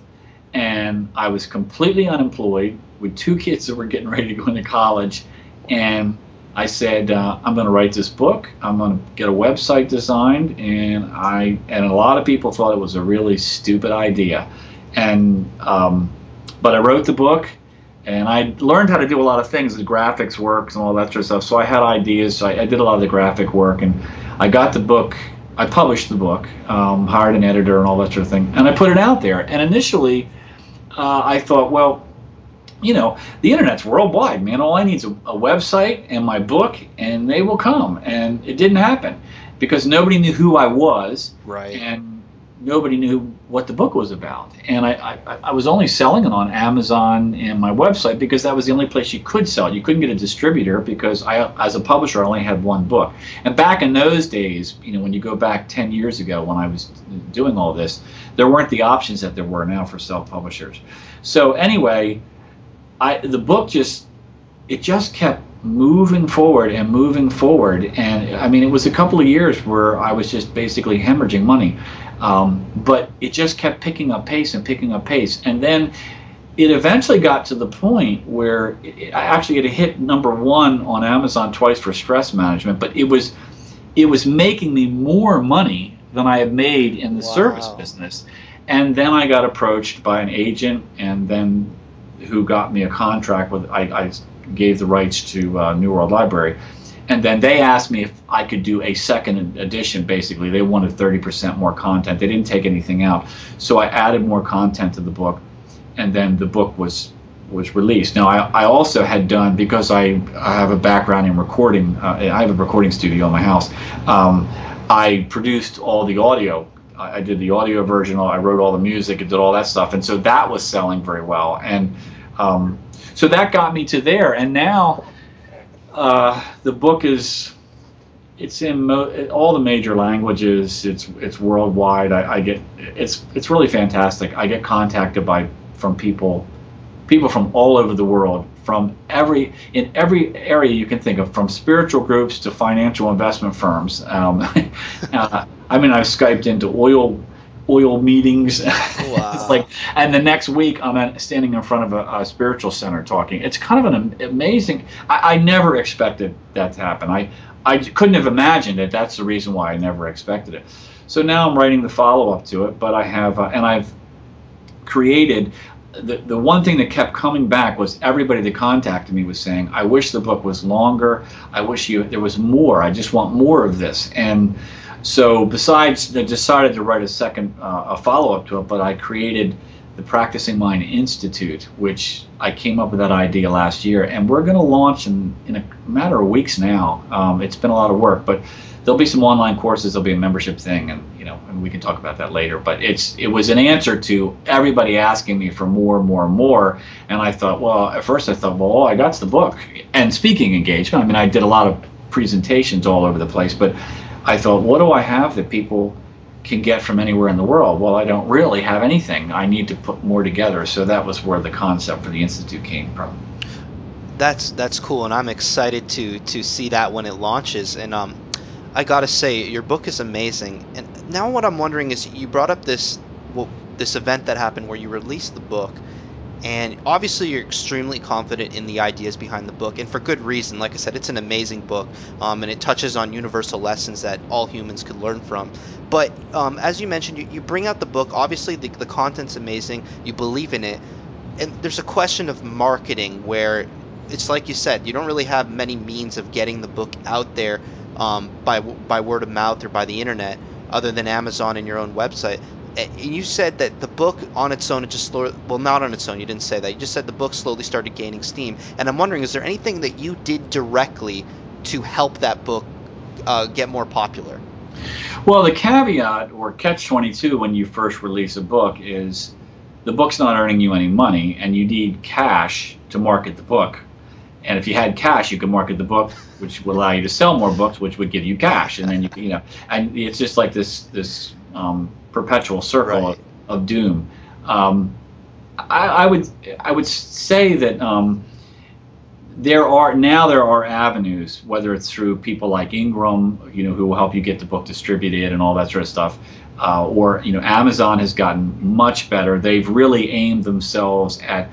And I was completely unemployed with 2 kids that were getting ready to go into college. And I said, I'm going to write this book. I'm going to get a website designed. And a lot of people thought it was a really stupid idea. And but I wrote the book, and I learned how to do a lot of things, the graphics works and all that sort of stuff. So I had ideas. So I did a lot of the graphic work, and I got the book. I published the book, hired an editor and all that sort of thing, and I put it out there. And initially, I thought, well, the internet's worldwide, man. All I need is a website and my book, and they will come. And it didn't happen because nobody knew who I was, Right. and nobody knew what the book was about. And I was only selling it on Amazon and my website because that was the only place you could sell it. You couldn't get a distributor because as a publisher, I only had one book. And back in those days, when you go back 10 years ago when I was doing all this, there weren't the options that there were now for self-publishers. So anyway, the book just kept moving forward and moving forward. And I mean, it was a couple of years where I was just basically hemorrhaging money. But it just kept picking up pace and picking up pace. And then it eventually got to the point where I actually had hit #1 on Amazon twice for stress management, but it was making me more money than I had made in the service business. And then I got approached by an agent, and then who got me a contract with, I gave the rights to New World Library. And then they asked me if I could do a second edition, basically. They wanted 30% more content. They didn't take anything out. So I added more content to the book, and then the book was released. Now, I also had done, because I have a background in recording, I have a recording studio in my house, I produced all the audio. I did the audio version, I wrote all the music, I did all that stuff, and so that was selling very well. And so that got me to there, and now the book it's in all the major languages. It's worldwide. It's really fantastic. I get contacted from people from all over the world, in every area you can think of, from spiritual groups to financial investment firms. I've Skyped into oil meetings. Wow. It's like, and the next week I'm standing in front of a spiritual center talking. It's kind of an amazing. I never expected that to happen. I couldn't have imagined it. That's the reason why I never expected it. So now I'm writing the follow-up to it, but I have and I've created. The one thing that kept coming back was everybody that contacted me was saying, I wish the book was longer. I wish there was more. I just want more of this. And so besides, I decided to write a follow-up to it, but I created the Practicing Mind Institute, which I came up with that idea last year. And we're going to launch in a matter of weeks now. It's been a lot of work, but there'll be some online courses. There'll be a membership thing, and and we can talk about that later. But it was an answer to everybody asking me for more, more, more. And I thought, well, at first I thought, well, all I got's the book and speaking engagement. I mean, I did a lot of presentations all over the place, but I thought, what do I have that people can get from anywhere in the world? Well, I don't really have anything. I need to put more together. So that was where the concept for the Institute came from. That's cool, and I'm excited to see that when it launches. And I gotta say, your book is amazing. And now what I'm wondering is, you brought up this event that happened where you released the book, and obviously you're extremely confident in the ideas behind the book, and for good reason. Like I said, it's an amazing book, and it touches on universal lessons that all humans could learn from. But as you mentioned, you bring out the book. Obviously the content's amazing. You believe in it, and there's a question of marketing where it's like you said, you don't really have many means of getting the book out there by word of mouth or by the internet, other than Amazon and your own website. And you said that the book on its own, not on its own, you didn't say that. You just said the book slowly started gaining steam. And I'm wondering, is there anything that you did directly to help that book get more popular? Well, the caveat or catch-22 when you first release a book is the book's not earning you any money, and you need cash to market the book. And if you had cash, you could market the book, which would allow you to sell more books, which would give you cash. And then and it's just like this perpetual circle of doom. I would say that there are avenues, whether it's through people like Ingram, who will help you get the book distributed and all that sort of stuff, or Amazon has gotten much better. They've really aimed themselves at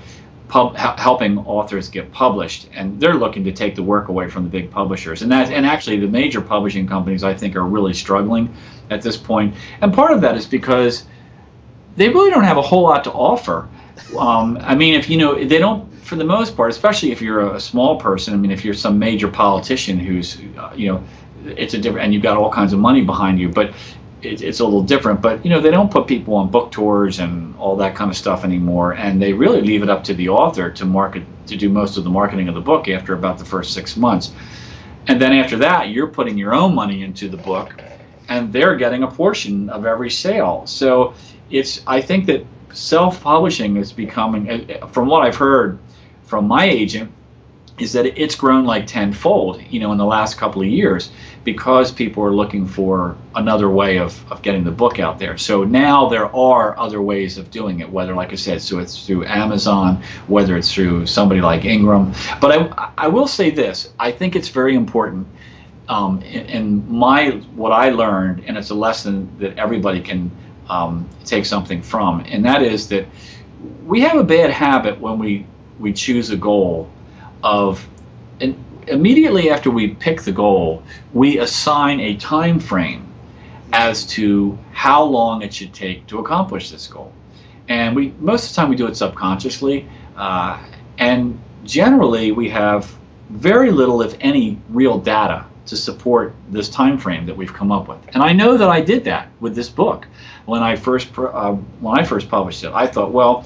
helping authors get published, and they're looking to take the work away from the big publishers. And actually the major publishing companies, I think, are really struggling at this point. And part of that is because they really don't have a whole lot to offer. I mean, if they don't, for the most part, especially if you're a small person. I mean, if you're some major politician who's, it's a different, and you've got all kinds of money behind you. But it's a little different. But they don't put people on book tours and all that kind of stuff anymore, and they really leave it up to the author to do most of the marketing of the book after about the first 6 months. And then after that, you're putting your own money into the book, and they're getting a portion of every sale. So I think that self-publishing is becoming, from what I've heard from my agent, is that it's grown like tenfold, in the last couple of years, because people are looking for another way of getting the book out there. So now there are other ways of doing it, whether, like I said, so it's through Amazon, whether it's through somebody like Ingram. But I will say this, I think it's very important, what I learned, and it's a lesson that everybody can take something from, and that is that we have a bad habit when we choose a goal of, and immediately after we pick the goal, we assign a time frame as to how long it should take to accomplish this goal. And most of the time we do it subconsciously, and generally we have very little, if any, real data to support this time frame that we've come up with. And I know that I did that with this book. When I first published it, I thought, well,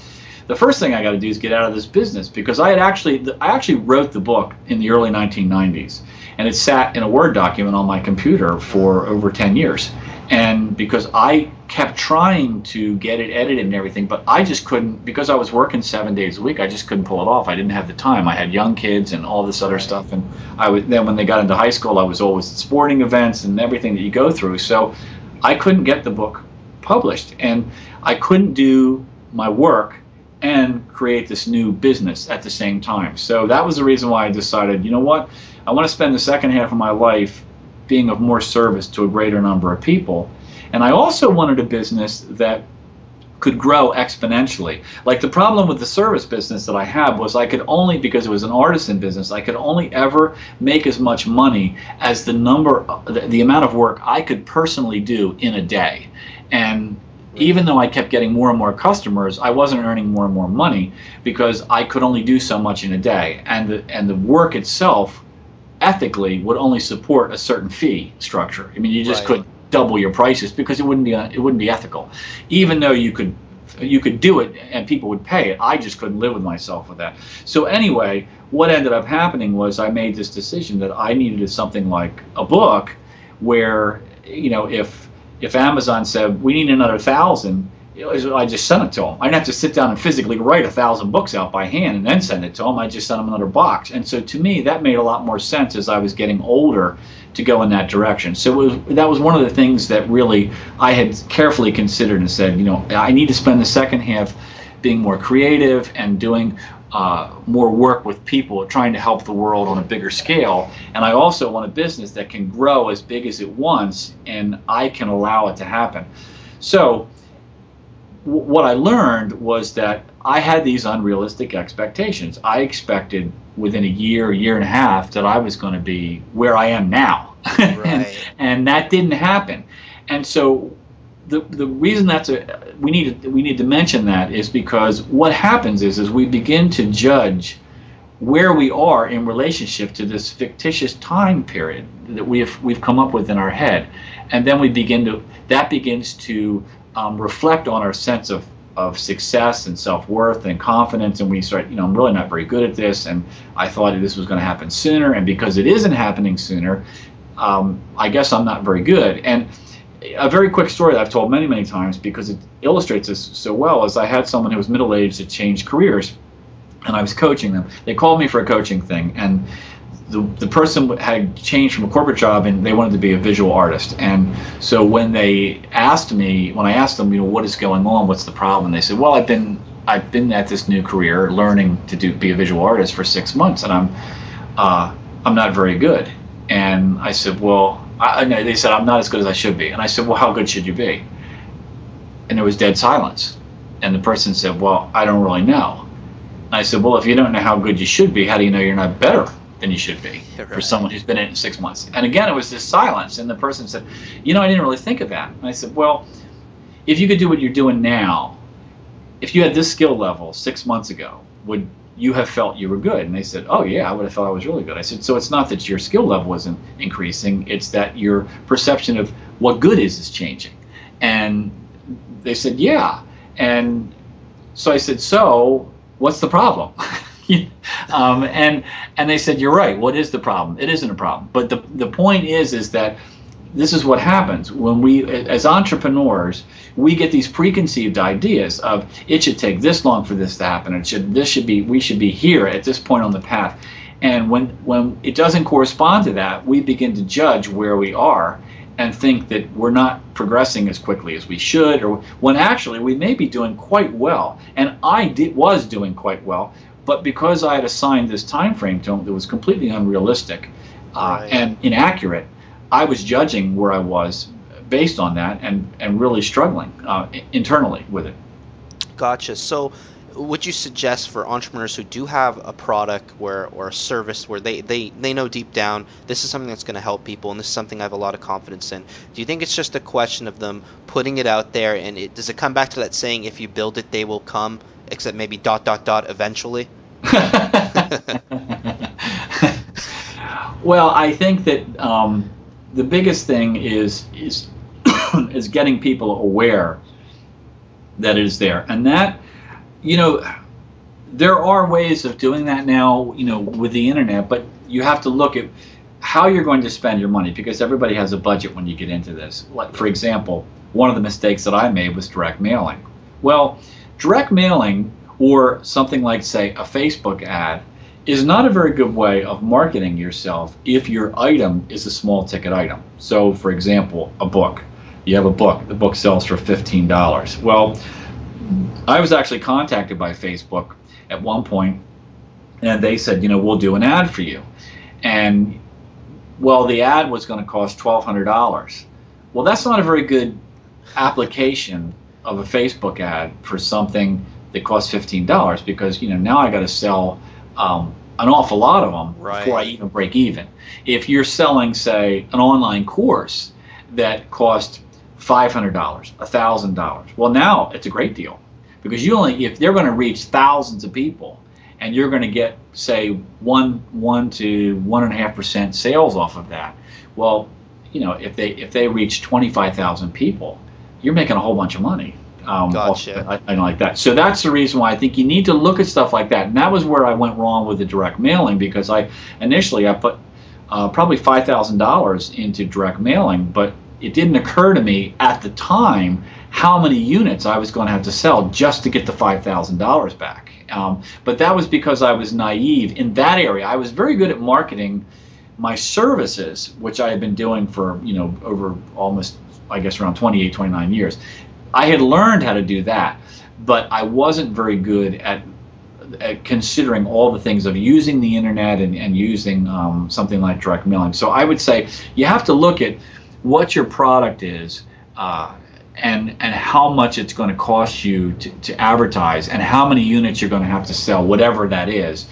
the first thing I got to do is get out of this business, because I actually wrote the book in the early 1990s, and it sat in a Word document on my computer for over 10 years. And because I kept trying to get it edited and everything, but I just couldn't, because I was working 7 days a week, I just couldn't pull it off. I didn't have the time. I had young kids and all this other stuff, and then when they got into high school, I was always at sporting events and everything that you go through. So I couldn't get the book published, and I couldn't do my work and create this new business at the same time. So that was the reason why I decided, you know what, I want to spend the second half of my life being of more service to a greater number of people. And I also wanted a business that could grow exponentially. Like, the problem with the service business that I had was I could only, because it was an artisan business, I could only ever make as much money as the amount of work I could personally do in a day. And even though I kept getting more and more customers, I wasn't earning more and more money, because I could only do so much in a day, and the work itself ethically would only support a certain fee structure. I mean, you just couldn't double your prices, because it wouldn't be ethical. Even though you could do it and people would pay it, I just couldn't live with myself with that. So anyway, what ended up happening was I made this decision that I needed something like a book, where, if Amazon said we need another 1,000, I just sent it to them. I didn't have to sit down and physically write 1,000 books out by hand and then send it to them. I just sent them another box. And so to me, that made a lot more sense as I was getting older to go in that direction. So that was one of the things that really I had carefully considered and said, I need to spend the second half being more creative and doing more work with people, trying to help the world on a bigger scale. And I also want a business that can grow as big as it wants, and I can allow it to happen. So what I learned was that I had these unrealistic expectations. I expected within a year and a half that I was going to be where I am now. Right. and that didn't happen. And so the reason we need to mention that is because what happens is we begin to judge where we are in relationship to this fictitious time period that we've come up with in our head, and then that begins to reflect on our sense of success and self-worth and confidence, and we start, I'm really not very good at this, and I thought this was going to happen sooner, and because it isn't happening sooner, I guess I'm not very good. And a very quick story that I've told many, many times, because it illustrates this so well, is I had someone who was middle-aged that changed careers, and I was coaching them. They called me for a coaching thing, and the person had changed from a corporate job, and they wanted to be a visual artist. And so when I asked them, what is going on, what's the problem, they said, well, I've been at this new career learning to be a visual artist for 6 months, and I'm not very good. And I said, well, they said, I'm not as good as I should be. And I said, well, how good should you be? And there was dead silence. And the person said, well, I don't really know. And I said, well, if you don't know how good you should be, how do you know you're not better than you should be for someone who's been in it 6 months? And again, it was this silence. And the person said, I didn't really think of that. And I said, well, if you could do what you're doing now, if you had this skill level 6 months ago, would you have felt you were good? And they said, oh yeah, I would have felt I was really good. I said, so it's not that your skill level isn't increasing, it's that your perception of what good is changing. And they said, yeah. And so I said, so what's the problem? And they said, you're right. What is the problem? It isn't a problem. But the point is that this is what happens when we, as entrepreneurs, we get these preconceived ideas of it should take this long for this to happen. We should be here at this point on the path. And when it doesn't correspond to that, we begin to judge where we are and think that we're not progressing as quickly as we should, or when actually we may be doing quite well. And was doing quite well, but because I had assigned this time frame to them that was completely unrealistic and inaccurate, I was judging where I was based on that and really struggling internally with it. Gotcha. So would you suggest for entrepreneurs who do have a product or a service where they know deep down this is something that's going to help people and this is something I have a lot of confidence in, do you think it's just a question of them putting it out there, and does it come back to that saying, if you build it they will come, except maybe ... eventually? Well, I think that the biggest thing is is getting people aware that it is there, and that, there are ways of doing that now, with the internet, but you have to look at how you're going to spend your money, because everybody has a budget when you get into this. Like, for example, one of the mistakes that I made was direct mailing. Well, direct mailing, or something like, say, a Facebook ad, is not a very good way of marketing yourself if your item is a small ticket item. So, for example, a book. You have a book. The book sells for $15. Well, I was actually contacted by Facebook at one point, and they said, we'll do an ad for you. And, well, the ad was going to cost $1,200. Well, that's not a very good application of a Facebook ad for something that costs $15, because, now I got to sell an awful lot of them before I even break even. If you're selling, say, an online course that costs $500, $1,000, well, now it's a great deal, because if they're going to reach thousands of people and you're going to get, say, 1 to 1.5% sales off of that, well, if they reach 25,000 people, you're making a whole bunch of money. Gotcha. I like that. So that's the reason why I think you need to look at stuff like that. And that was where I went wrong with the direct mailing, because initially I put probably $5,000 into direct mailing, but it didn't occur to me at the time how many units I was going to have to sell just to get the $5,000 back. But that was because I was naive in that area. I was very good at marketing my services, which I had been doing for over almost, I guess, around 28, 29 years. I had learned how to do that, but I wasn't very good at considering all the things of using the internet and using something like direct mailing. So I would say you have to look at what your product is and how much it's going to cost you to advertise, and how many units you're going to have to sell, whatever that is.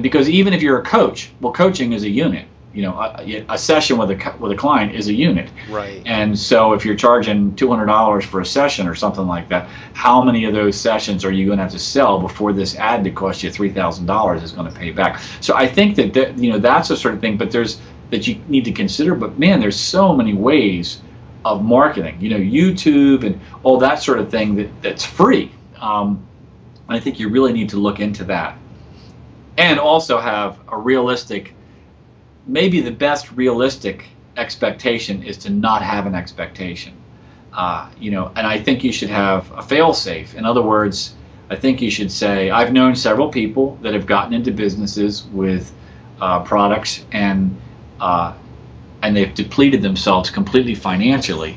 Because even if you're a coach, well, coaching is a unit. A session with a client is a unit. Right. And so if you're charging $200 for a session or something like that, how many of those sessions are you going to have to sell before this ad that cost you $3,000 is going to pay back? So I think that that's the sort of thing, but that you need to consider. But man, there's so many ways of marketing. YouTube and all that sort of thing that's free. I think you really need to look into that, and also have a realistic. Maybe the best realistic expectation is to not have an expectation, and I think you should have a fail-safe. In other words, I think you should say, I've known several people that have gotten into businesses with products and they've depleted themselves completely financially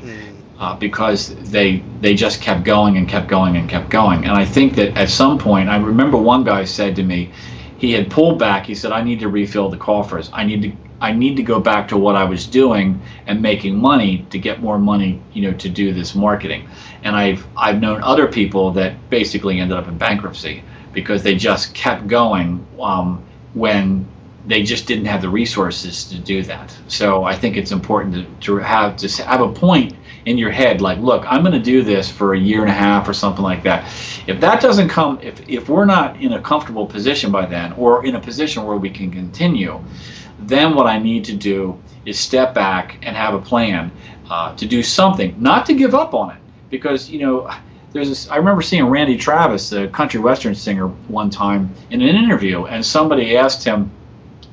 because they just kept going and kept going and kept going. And I think that at some point, I remember one guy said to me, he had pulled back. He said, I need to refill the coffers. I need to go back to what I was doing and making money to get more money, to do this marketing. And I've known other people that basically ended up in bankruptcy because they just kept going when they just didn't have the resources to do that. So I think it's important to have a point in your head, like, look, I'm going to do this for a year and a half or something like that. If that doesn't come, if we're not in a comfortable position by then, or in a position where we can continue, then what I need to do is step back and have a plan to do something, not to give up on it. Because, there's this, I remember seeing Randy Travis, the country western singer, one time in an interview, and somebody asked him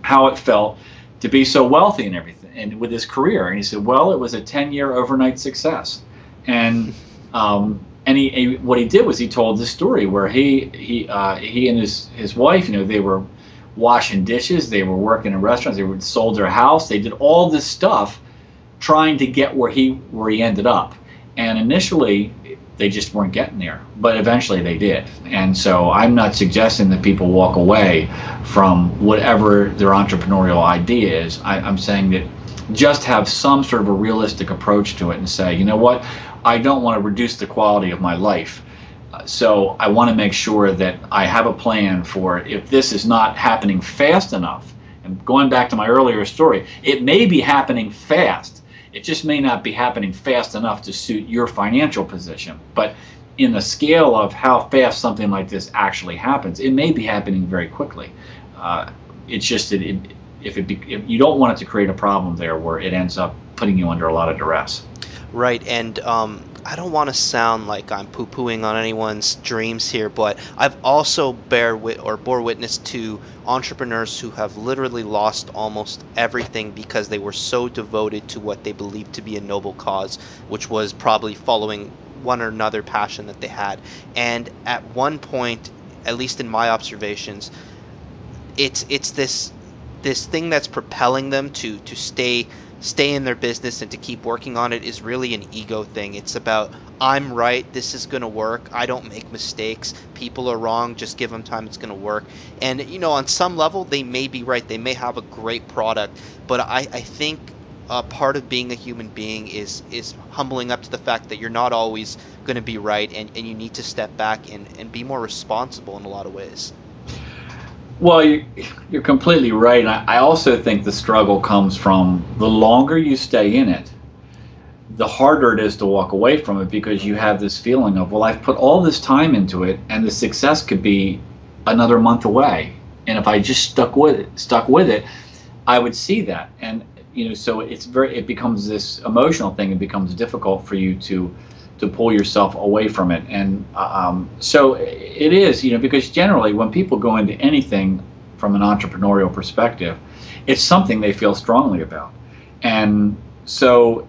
how it felt to be so wealthy and everything, and with his career, and he said, well, it was a 10-year overnight success. And what he did was he told this story where he and his wife, they were washing dishes, they were working in restaurants, they sold their house, they did all this stuff trying to get where he ended up. And initially they just weren't getting there, but eventually they did. And so I'm not suggesting that people walk away from whatever their entrepreneurial idea is. I'm saying that just have some sort of a realistic approach to it and say, you know what, I don't want to reduce the quality of my life. So I want to make sure that I have a plan for if this is not happening fast enough. And going back to my earlier story, it may be happening fast. It just may not be happening fast enough to suit your financial position. But in the scale of how fast something like this actually happens, it may be happening very quickly. It's just that if you don't want it to create a problem there where it ends up putting you under a lot of duress. Right, and I don't want to sound like I'm poo-pooing on anyone's dreams here, but I've also bore witness to entrepreneurs who have literally lost almost everything because they were so devoted to what they believed to be a noble cause, which was probably following one or another passion that they had. And at one point, at least in my observations, it's this thing that's propelling them to stay in their business and to keep working on it is really an ego thing. It's about, I'm right, this is going to work, I don't make mistakes, people are wrong, just give them time, it's going to work. And on some level they may be right, they may have a great product, but I think part of being a human being is humbling up to the fact that you're not always going to be right, and you need to step back and be more responsible in a lot of ways. Well, you're completely right. I also think the struggle comes from the longer you stay in it, the harder it is to walk away from it, because you have this feeling of, well, I've put all this time into it and the success could be another month away. And if I just stuck with it, I would see that. And, so it becomes this emotional thing. It becomes difficult for you to pull yourself away from it. And so it is, because generally when people go into anything from an entrepreneurial perspective, it's something they feel strongly about. And so,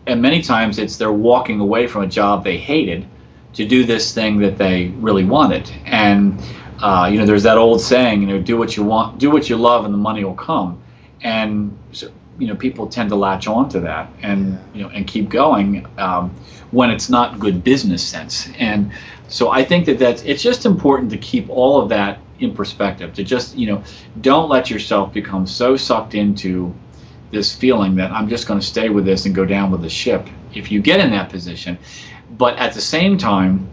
and many times it's they're walking away from a job they hated to do this thing that they really wanted. And, there's that old saying, do what you want, do what you love, and the money will come. And so, people tend to latch on to that and, and keep going when it's not good business sense. And so I think it's just important to keep all of that in perspective, to just, don't let yourself become so sucked into this feeling that I'm just going to stay with this and go down with the ship if you get in that position. But at the same time,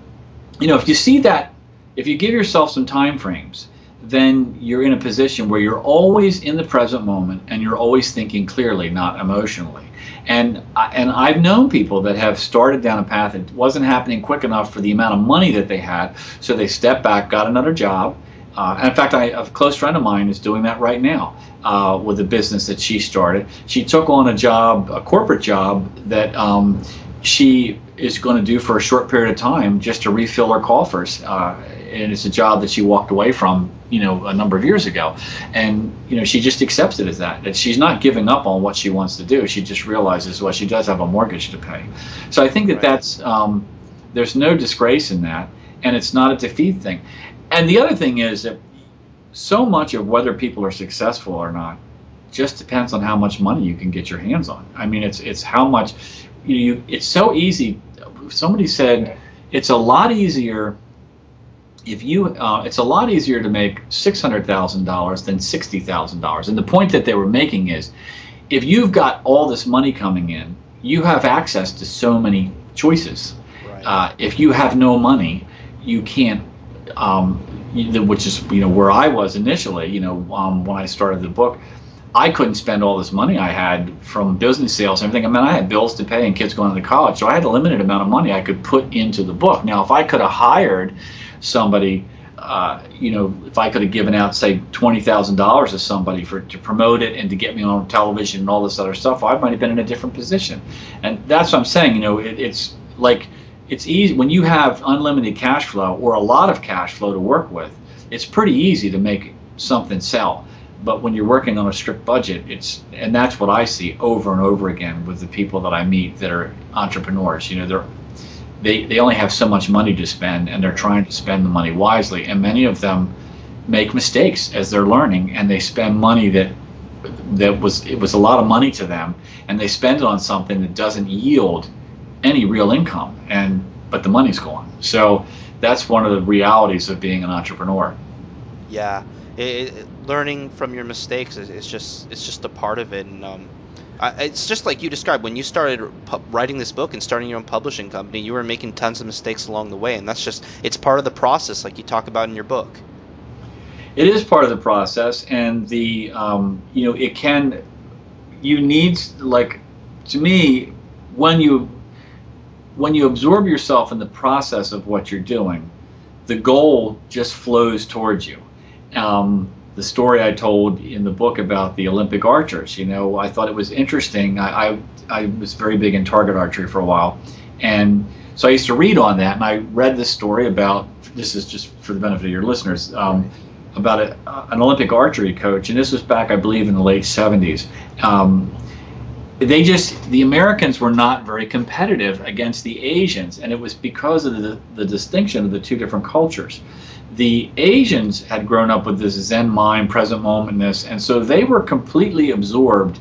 if you see that, if you give yourself some time frames, then you're in a position where you're always in the present moment and you're always thinking clearly, not emotionally. And I've known people that have started down a path that wasn't happening quick enough for the amount of money that they had, so they stepped back, got another job. And in fact, a close friend of mine is doing that right now with a business that she started. She took on a corporate job that she is going to do for a short period of time just to refill her coffers. And it's a job that she walked away from, a number of years ago. And, she just accepts it as that she's not giving up on what she wants to do. She just realizes, well, she does have a mortgage to pay. So I think that's, there's no disgrace in that, and it's not a defeat thing. And the other thing is that so much of whether people are successful or not just depends on how much money you can get your hands on. I mean, it's how much, it's so easy. Somebody said it's a lot easier it's a lot easier to make $600,000 than $60,000. And the point that they were making is, if you've got all this money coming in, you have access to so many choices. Right. If you have no money, you can't, which is where I was initially. When I started the book, I couldn't spend all this money I had from business sales and everything. I mean, I had bills to pay and kids going to college, so I had a limited amount of money I could put into the book. Now, if I could have hired somebody, if I could have given out, say, $20,000 to somebody to promote it and to get me on television and all this other stuff, I might have been in a different position. And that's what I'm saying. It's like, it's easy when you have unlimited cash flow or a lot of cash flow to work with. It's pretty easy to make something sell. But when you're working on a strict budget, and that's what I see over and over again with the people that I meet that are entrepreneurs. They only have so much money to spend, and they're trying to spend the money wisely. And many of them make mistakes as they're learning, and they spend money it was a lot of money to them, and they spend it on something that doesn't yield any real income, but the money's gone. So that's one of the realities of being an entrepreneur. Yeah, learning from your mistakes is just a part of it, and it's just like you described when you started writing this book and starting your own publishing company. You were making tons of mistakes along the way, and it's part of the process, like you talk about in your book. It is part of the process, and you need, like, to me, when you absorb yourself in the process of what you're doing, the goal just flows towards you. The story I told in the book about the Olympic archers, I thought it was interesting. I was very big in target archery for a while, and so I used to read on that, and I read this story about, this is just for the benefit of your listeners, about an Olympic archery coach, and this was back, I believe, in the late 70s. The Americans were not very competitive against the Asians, and it was because of the distinction of the two different cultures. The Asians had grown up with this Zen mind, present momentness, and so they were completely absorbed.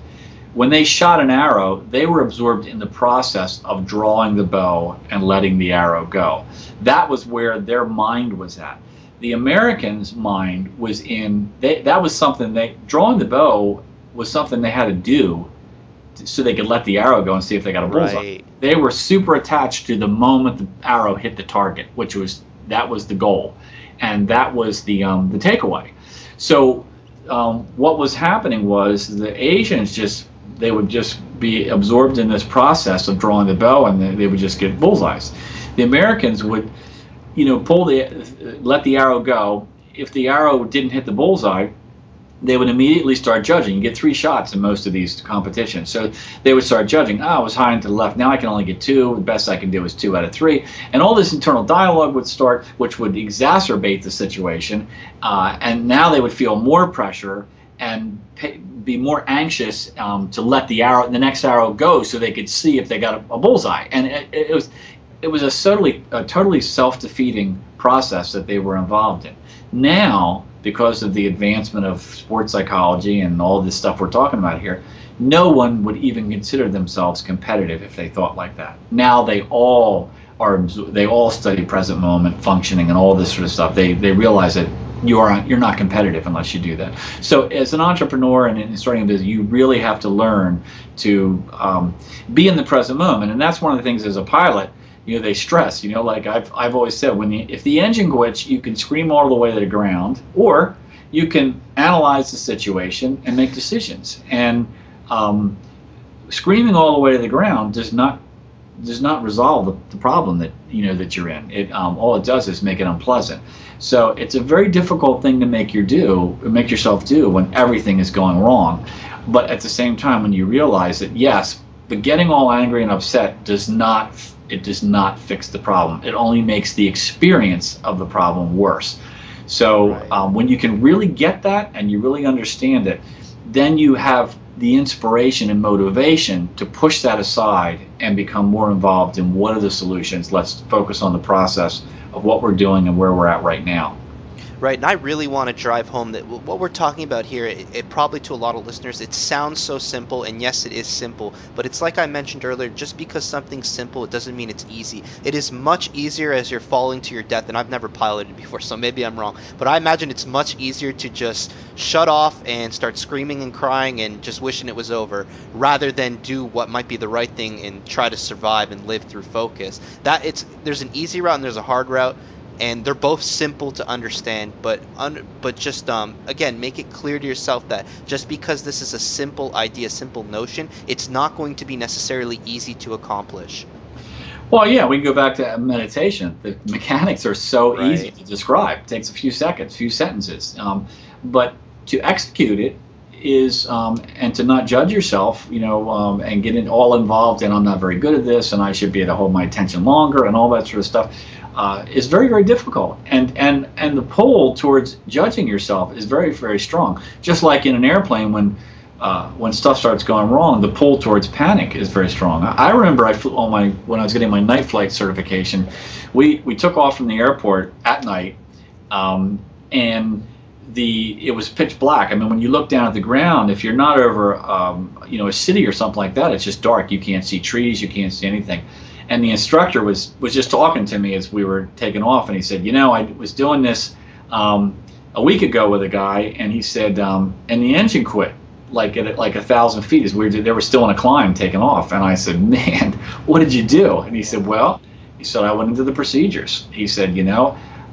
When they shot an arrow, they were absorbed in the process of drawing the bow and letting the arrow go. That was where their mind was at. The Americans' mind was drawing the bow was something they had to do so they could let the arrow go and see if they got a bullseye. Right. They were super attached to the moment the arrow hit the target, that was the goal, and that was the takeaway. So what was happening was the Asians they would just be absorbed in this process of drawing the bow, and they would just get bullseyes. The Americans would, let the arrow go. If the arrow didn't hit the bullseye, they would immediately start judging. You get 3 shots in most of these competitions. So they would start judging. I was high and to the left. Now I can only get 2. The best I can do is 2 out of 3. And all this internal dialogue would start, which would exacerbate the situation. And now they would feel more pressure and be more anxious to let the next arrow go so they could see if they got a bullseye. And it was a totally self-defeating process that they were involved in. Now, because of the advancement of sports psychology and all this stuff we're talking about here, no one would even consider themselves competitive if they thought like that. Now they all study present moment functioning and all this sort of stuff. They realize that you're not competitive unless you do that. So as an entrepreneur and in starting a business, you really have to learn to be in the present moment, and that's one of the things as a pilot. They stress, like I've always said, if the engine quits, you can scream all the way to the ground, or you can analyze the situation and make decisions. And screaming all the way to the ground does not resolve the problem that you're in. All it does is make it unpleasant. So it's a very difficult thing to make yourself do when everything is going wrong. But at the same time, when you realize that yes, but getting all angry and upset does not fix the problem. It only makes the experience of the problem worse. So when you can really get that and you really understand it, then you have the inspiration and motivation to push that aside and become more involved in what are the solutions. Let's focus on the process of what we're doing and where we're at right now. Right, and I really want to drive home that what we're talking about here, it probably to a lot of listeners, it sounds so simple, and yes, it is simple, but it's like I mentioned earlier, just because something's simple, it doesn't mean it's easy. It is much easier as you're falling to your death, and I've never piloted before, so maybe I'm wrong, but I imagine it's much easier to just shut off and start screaming and crying and just wishing it was over, rather than do what might be the right thing and try to survive and live through focus. There's an easy route and there's a hard route. and they're both simple to understand, but just again, make it clear to yourself that just because this is a simple idea, simple notion, it's not going to be necessarily easy to accomplish. Well, yeah, we can go back to meditation. The mechanics are so easy Right. to describe. It takes a few seconds, few sentences. But to execute it is, and to not judge yourself, and get all involved in, I'm not very good at this, and I should be able to hold my attention longer, and all that sort of stuff, is very, very difficult. And the pull towards judging yourself is very, very strong. Just like in an airplane, when stuff starts going wrong, the pull towards panic is very strong. I remember I flew when I was getting my night flight certification, we took off from the airport at night, and it was pitch black. I mean, when you look down at the ground, if you're not over a city or something like that, it's just dark. You can't see trees, you can't see anything. And the instructor was just talking to me as we were taking off, and he said, I was doing this a week ago with a guy, and he said, and the engine quit like at 1,000 feet as they were still in a climb taking off. And I said, man, what did you do? And he said, I went into the procedures. He said,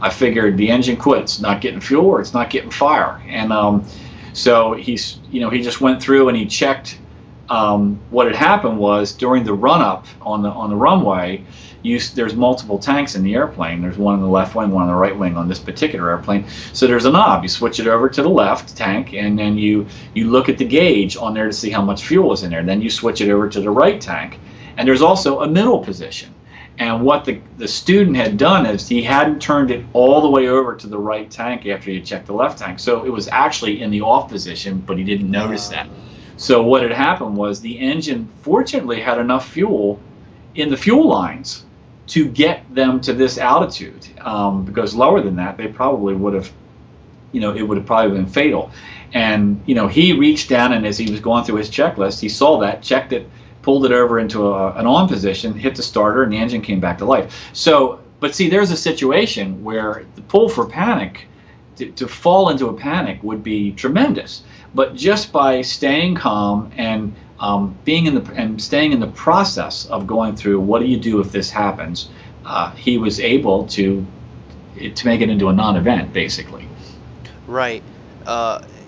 I figured the engine quit. It's not getting fuel or it's not getting fire. And so he just went through and he checked. What had happened was during the run-up on the runway, there's multiple tanks in the airplane. There's one on the left wing, one on the right wing on this particular airplane. So there's a knob. You switch it over to the left tank, and then you look at the gauge on there to see how much fuel is in there. Then you switch it over to the right tank, and there's also a middle position. And what the student had done is he hadn't turned it all the way over to the right tank after he checked the left tank. So it was actually in the off position, but he didn't notice that. So what had happened was the engine fortunately had enough fuel in the fuel lines to get them to this altitude, because lower than that, they probably would have, it would have probably been fatal. And, he reached down, and as he was going through his checklist, he saw that, checked it, pulled it over into an on position, hit the starter, and the engine came back to life. So, but see, there's a situation where the pull for panic, to fall into a panic would be tremendous. But just by staying calm and staying in the process of going through what do you do if this happens, he was able to make it into a non-event, basically. Right.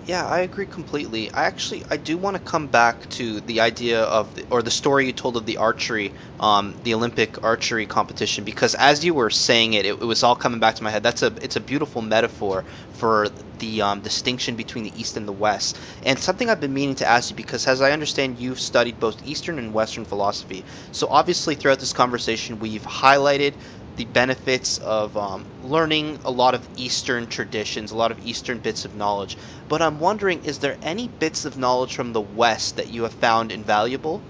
Yeah, I agree completely. I do want to come back to the idea or the story you told of the archery, the Olympic archery competition, because as you were saying it was all coming back to my head. It's a beautiful metaphor for the distinction between the East and the West, and something I've been meaning to ask you, because as I understand, you've studied both Eastern and Western philosophy. So obviously, throughout this conversation, we've highlighted the benefits of learning a lot of Eastern traditions, a lot of Eastern bits of knowledge. But I'm wondering, is there any bits of knowledge from the West that you have found invaluable?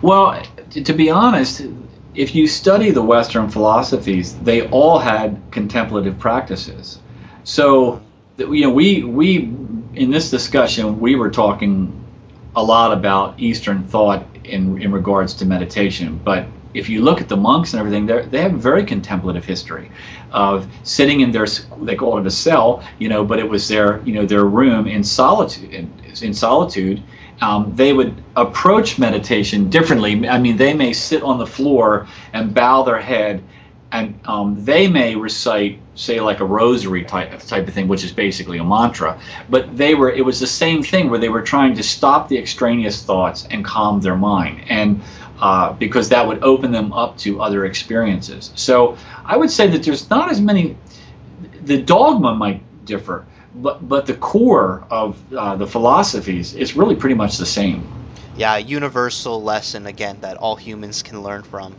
Well, to be honest, if you study the Western philosophies, they all had contemplative practices. So, we in this discussion, we were talking a lot about Eastern thought in regards to meditation, but if you look at the monks and everything, they have a very contemplative history of sitting in they call it a cell, but it was their room in solitude. They would approach meditation differently. I mean, they may sit on the floor and bow their head, and they may recite, say, like a rosary type of thing, which is basically a mantra. But it was the same thing where they were trying to stop the extraneous thoughts and calm their mind, and because that would open them up to other experiences. So I would say that there's not as many. The dogma might differ, but the core of the philosophies is really pretty much the same. Yeah, a universal lesson again that all humans can learn from.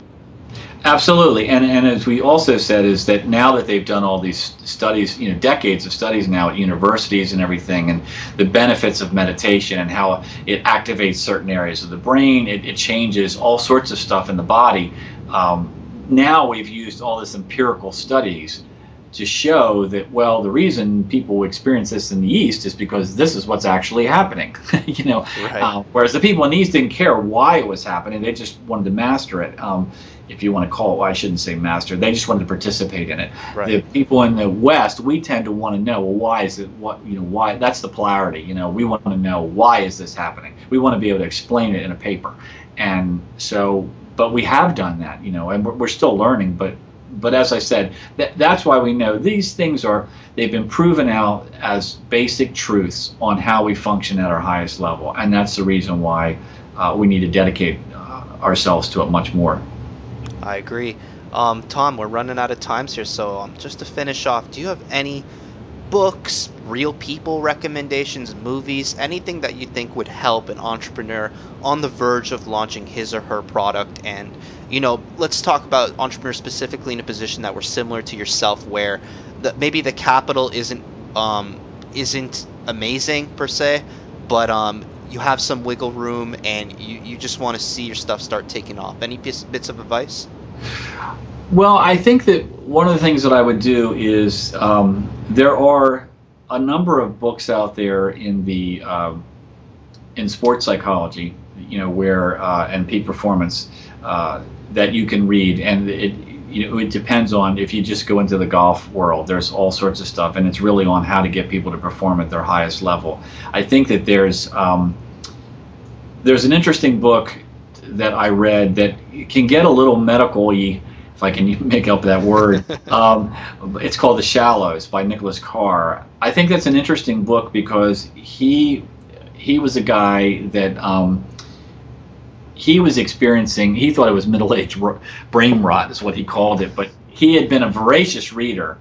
Absolutely, and as we also said, is that now that they've done all these studies, decades of studies now at universities and everything, and the benefits of meditation and how it activates certain areas of the brain, it changes all sorts of stuff in the body. Now we've used all this empirical studies to show that, well, the reason people experience this in the East is because this is what's actually happening. Right. Whereas the people in the East didn't care why it was happening; they just wanted to master it. If you want to call it, well, I shouldn't say master. They just wanted to participate in it. Right. The people in the West, we tend to want to know, well, why is it? Why? That's the polarity. We want to know, why is this happening? We want to be able to explain it in a paper, and so. But we have done that, and we're still learning. But but as I said, that's why we know these things they've been proven out as basic truths on how we function at our highest level, and that's the reason why we need to dedicate ourselves to it much more. I agree. Tom, we're running out of times here, so just to finish off, do you have any books, real people recommendations, movies, anything that you think would help an entrepreneur on the verge of launching his or her product? And, let's talk about entrepreneurs specifically in a position that we're similar to yourself, where maybe the capital isn't amazing per se, but you have some wiggle room and you just want to see your stuff start taking off. Any bits of advice? Well, I think that one of the things that I would do is there are a number of books out there in the in sports psychology, where and peak performance that you can read, and it depends on if you just go into the golf world. There's all sorts of stuff, and it's really on how to get people to perform at their highest level. I think that there's an interesting book that I read that can get a little medical-y, if I can make up that word. It's called The Shallows by Nicholas Carr. I think that's an interesting book because he was a guy that he was experiencing, he thought it was middle-aged brain rot is what he called it, but he had been a voracious reader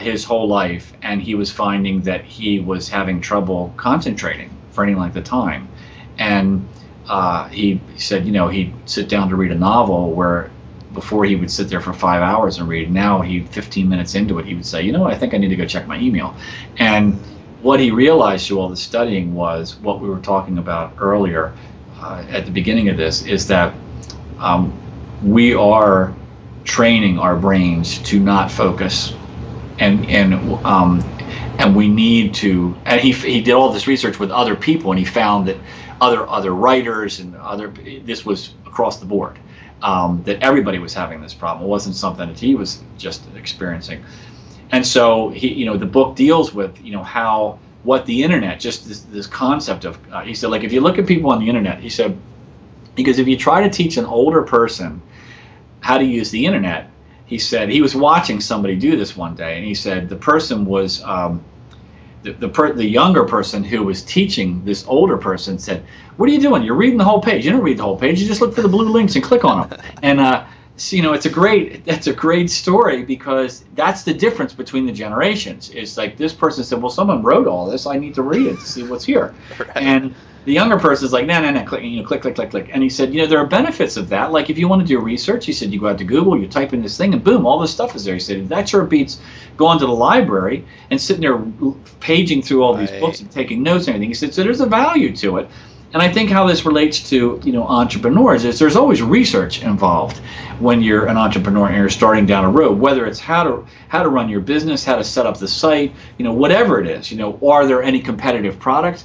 his whole life, and he was finding that he was having trouble concentrating for any length of time. And he said, he'd sit down to read a novel where before he would sit there for 5 hours and read. Now 15 minutes into it, he would say, I think I need to go check my email. And what he realized through all the studying was what we were talking about earlier at the beginning of this, is that we are training our brains to not focus, and we need to. And he did all this research with other people, and he found that other writers and this was across the board, that everybody was having this problem. It wasn't something that he was just experiencing. And so the book deals with what the internet, just this concept of, he said, like, if you look at people on the internet, he said, because if you try to teach an older person how to use the internet, he said, he was watching somebody do this one day, and he said the person was, the younger person who was teaching this older person said, what are you doing? You're reading the whole page. You don't read the whole page. You just look for the blue links and click on them. And it's a great story, because that's the difference between the generations. It's like this person said, well, someone wrote all this. I need to read it to see what's here. Right. And the younger person is like, no, click. And he said, there are benefits of that. Like if you want to do research, he said, you go out to Google, you type in this thing, and boom, all this stuff is there. He said, that sure beats going to the library and sitting there paging through all these books and taking notes and everything. He said, so there's a value to it. And I think how this relates to entrepreneurs is there's always research involved when you're an entrepreneur and you're starting down a road, whether it's how to run your business, how to set up the site, whatever it is, are there any competitive products?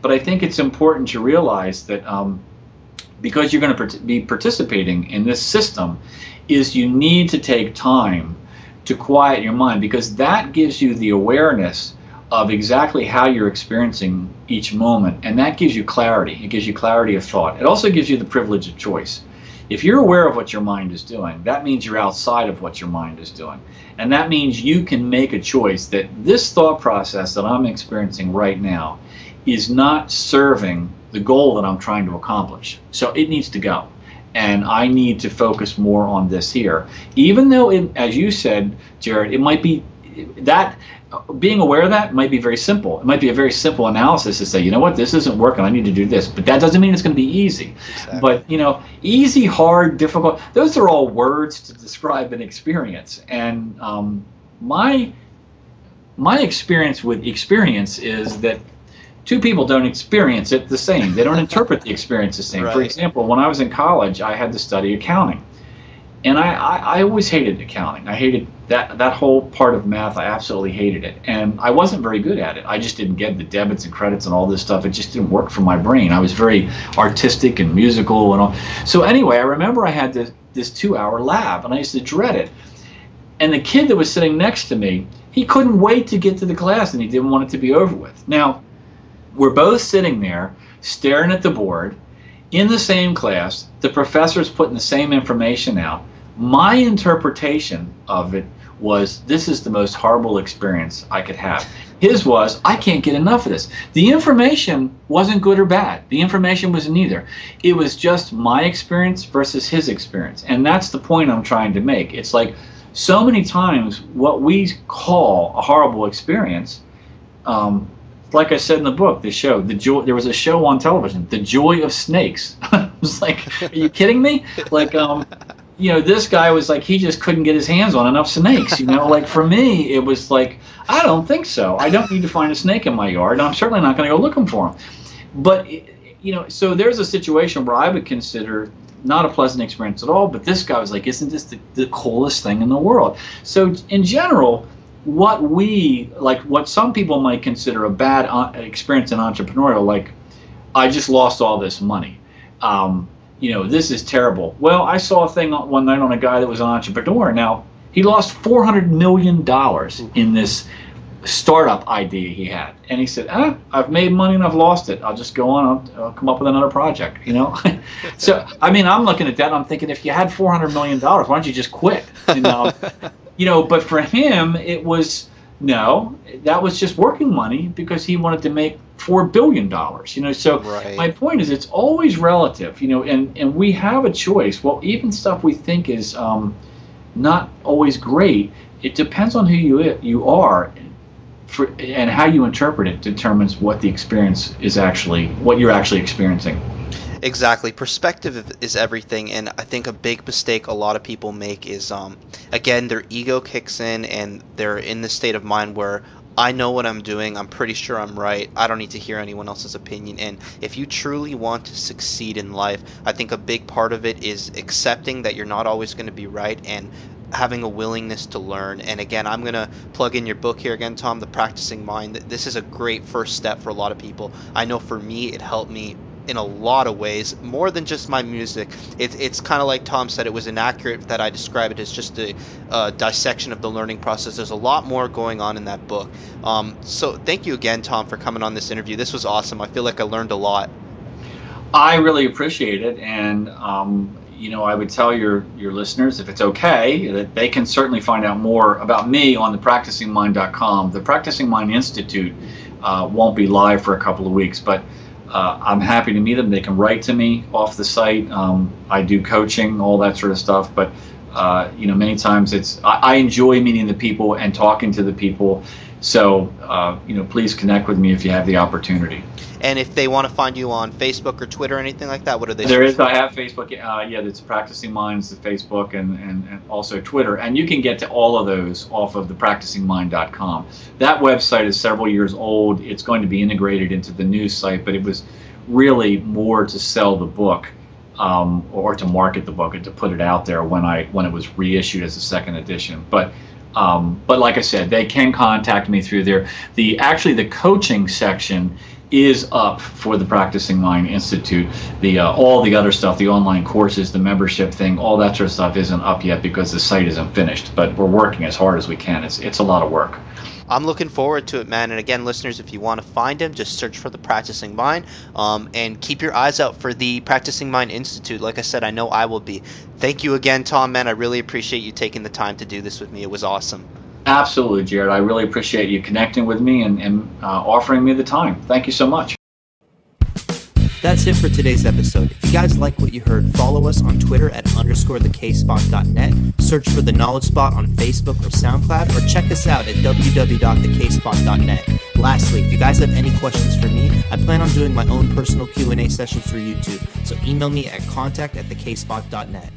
But I think it's important to realize that because you're going to be participating in this system, is you need to take time to quiet your mind, because that gives you the awareness of exactly how you're experiencing each moment, and that gives you clarity. It gives you clarity of thought. It also gives you the privilege of choice. If you're aware of what your mind is doing, that means you're outside of what your mind is doing. And that means you can make a choice that this thought process that I'm experiencing right now is not serving the goal that I'm trying to accomplish. So it needs to go. And I need to focus more on this here. Even though, as you said, Jared, it might be that being aware of that might be very simple. It might be a very simple analysis to say, you know what, this isn't working, I need to do this. But that doesn't mean it's going to be easy. Exactly. But, easy, hard, difficult, those are all words to describe an experience. And my experience with experience is that two people don't experience it the same. They don't interpret the experience the same. Right. For example, when I was in college, I had to study accounting. And I always hated accounting. I hated that whole part of math. I absolutely hated it. And I wasn't very good at it. I just didn't get the debits and credits and all this stuff. It just didn't work for my brain. I was very artistic and musical and all. So anyway, I remember I had this 2-hour lab, and I used to dread it. And the kid that was sitting next to me, he couldn't wait to get to the class, and he didn't want it to be over with. Now, we're both sitting there staring at the board in the same class. The professor's putting the same information out. My interpretation of it was, this is the most horrible experience I could have. His was, I can't get enough of this. The information wasn't good or bad. The information was neither. It was just my experience versus his experience. And that's the point I'm trying to make. It's like, so many times what we call a horrible experience, like I said in the book, the show, there was a show on television, The Joy of Snakes. I was like, are you kidding me? Like, this guy was like, he just couldn't get his hands on enough snakes. Like for me, it was like, I don't think so. I don't need to find a snake in my yard, and I'm certainly not going to go looking for them. But, so there's a situation where I would consider not a pleasant experience at all, but this guy was like, isn't this the coolest thing in the world? So in general, what some people might consider a bad experience in entrepreneurial, like, I just lost all this money. This is terrible. Well, I saw a thing one night on a guy that was an entrepreneur. Now, he lost $400 million in this startup idea he had. And he said, I've made money and I've lost it. I'll just go on, I'll come up with another project, So, I'm looking at that and I'm thinking, if you had $400 million, why don't you just quit? But for him, it was, no, that was just working money because he wanted to make $4 billion, So Right. My point is, it's always relative, and we have a choice. Well, even stuff we think is not always great, it depends on who you are, and how you interpret it determines what the experience is actually, what you're actually experiencing. Exactly. Perspective is everything, and I think a big mistake a lot of people make is, again, their ego kicks in, and they're in this state of mind where, I know what I'm doing, I'm pretty sure I'm right, I don't need to hear anyone else's opinion. And if you truly want to succeed in life, I think a big part of it is accepting that you're not always going to be right, and having a willingness to learn. And again, I'm going to plug in your book here again, Tom, The Practicing Mind. This is a great first step for a lot of people. I know for me, it helped me in a lot of ways, more than just my music. It's kind of like Tom said, it was inaccurate that I describe it as just a dissection of the learning process. There's a lot more going on in that book. So thank you again, Tom, for coming on this interview. This was awesome. I feel like I learned a lot. I really appreciate it, and I would tell your listeners, if it's okay, that they can certainly find out more about me on thepracticingmind.com. The Practicing Mind Institute won't be live for a couple of weeks, but I'm happy to meet them. They can write to me off the site. I do coaching, all that sort of stuff. But many times I enjoy meeting the people and talking to the people. So please connect with me if you have the opportunity. And if they want to find you on Facebook or Twitter or anything like that, what are they? I have Facebook. It's Practicing Minds, the Facebook, and also Twitter. And you can get to all of those off of thepracticingmind.com. That website is several years old. It's going to be integrated into the new site, but it was really more to sell the book, or to market the book and to put it out there when it was reissued as a second edition. But like I said, they can contact me through there. The coaching section is up for the Practicing Mind Institute. All the other stuff, the online courses, the membership thing, all that sort of stuff isn't up yet because the site isn't finished. But we're working as hard as we can. It's a lot of work. I'm looking forward to it, man. And again, listeners, if you want to find him, just search for The Practicing Mind, and keep your eyes out for the Practicing Mind Institute. Like I said, I know I will be. Thank you again, Tom, man. I really appreciate you taking the time to do this with me. It was awesome. Absolutely, Jared. I really appreciate you connecting with me and offering me the time. Thank you so much. That's it for today's episode. If you guys like what you heard, follow us on Twitter at _theKspot.net, search for The Knowledge Spot on Facebook or SoundCloud, or check us out at www.theKspot.net. Lastly, if you guys have any questions for me, I plan on doing my own personal Q&A sessions through YouTube, so email me at contact@theKspot.net.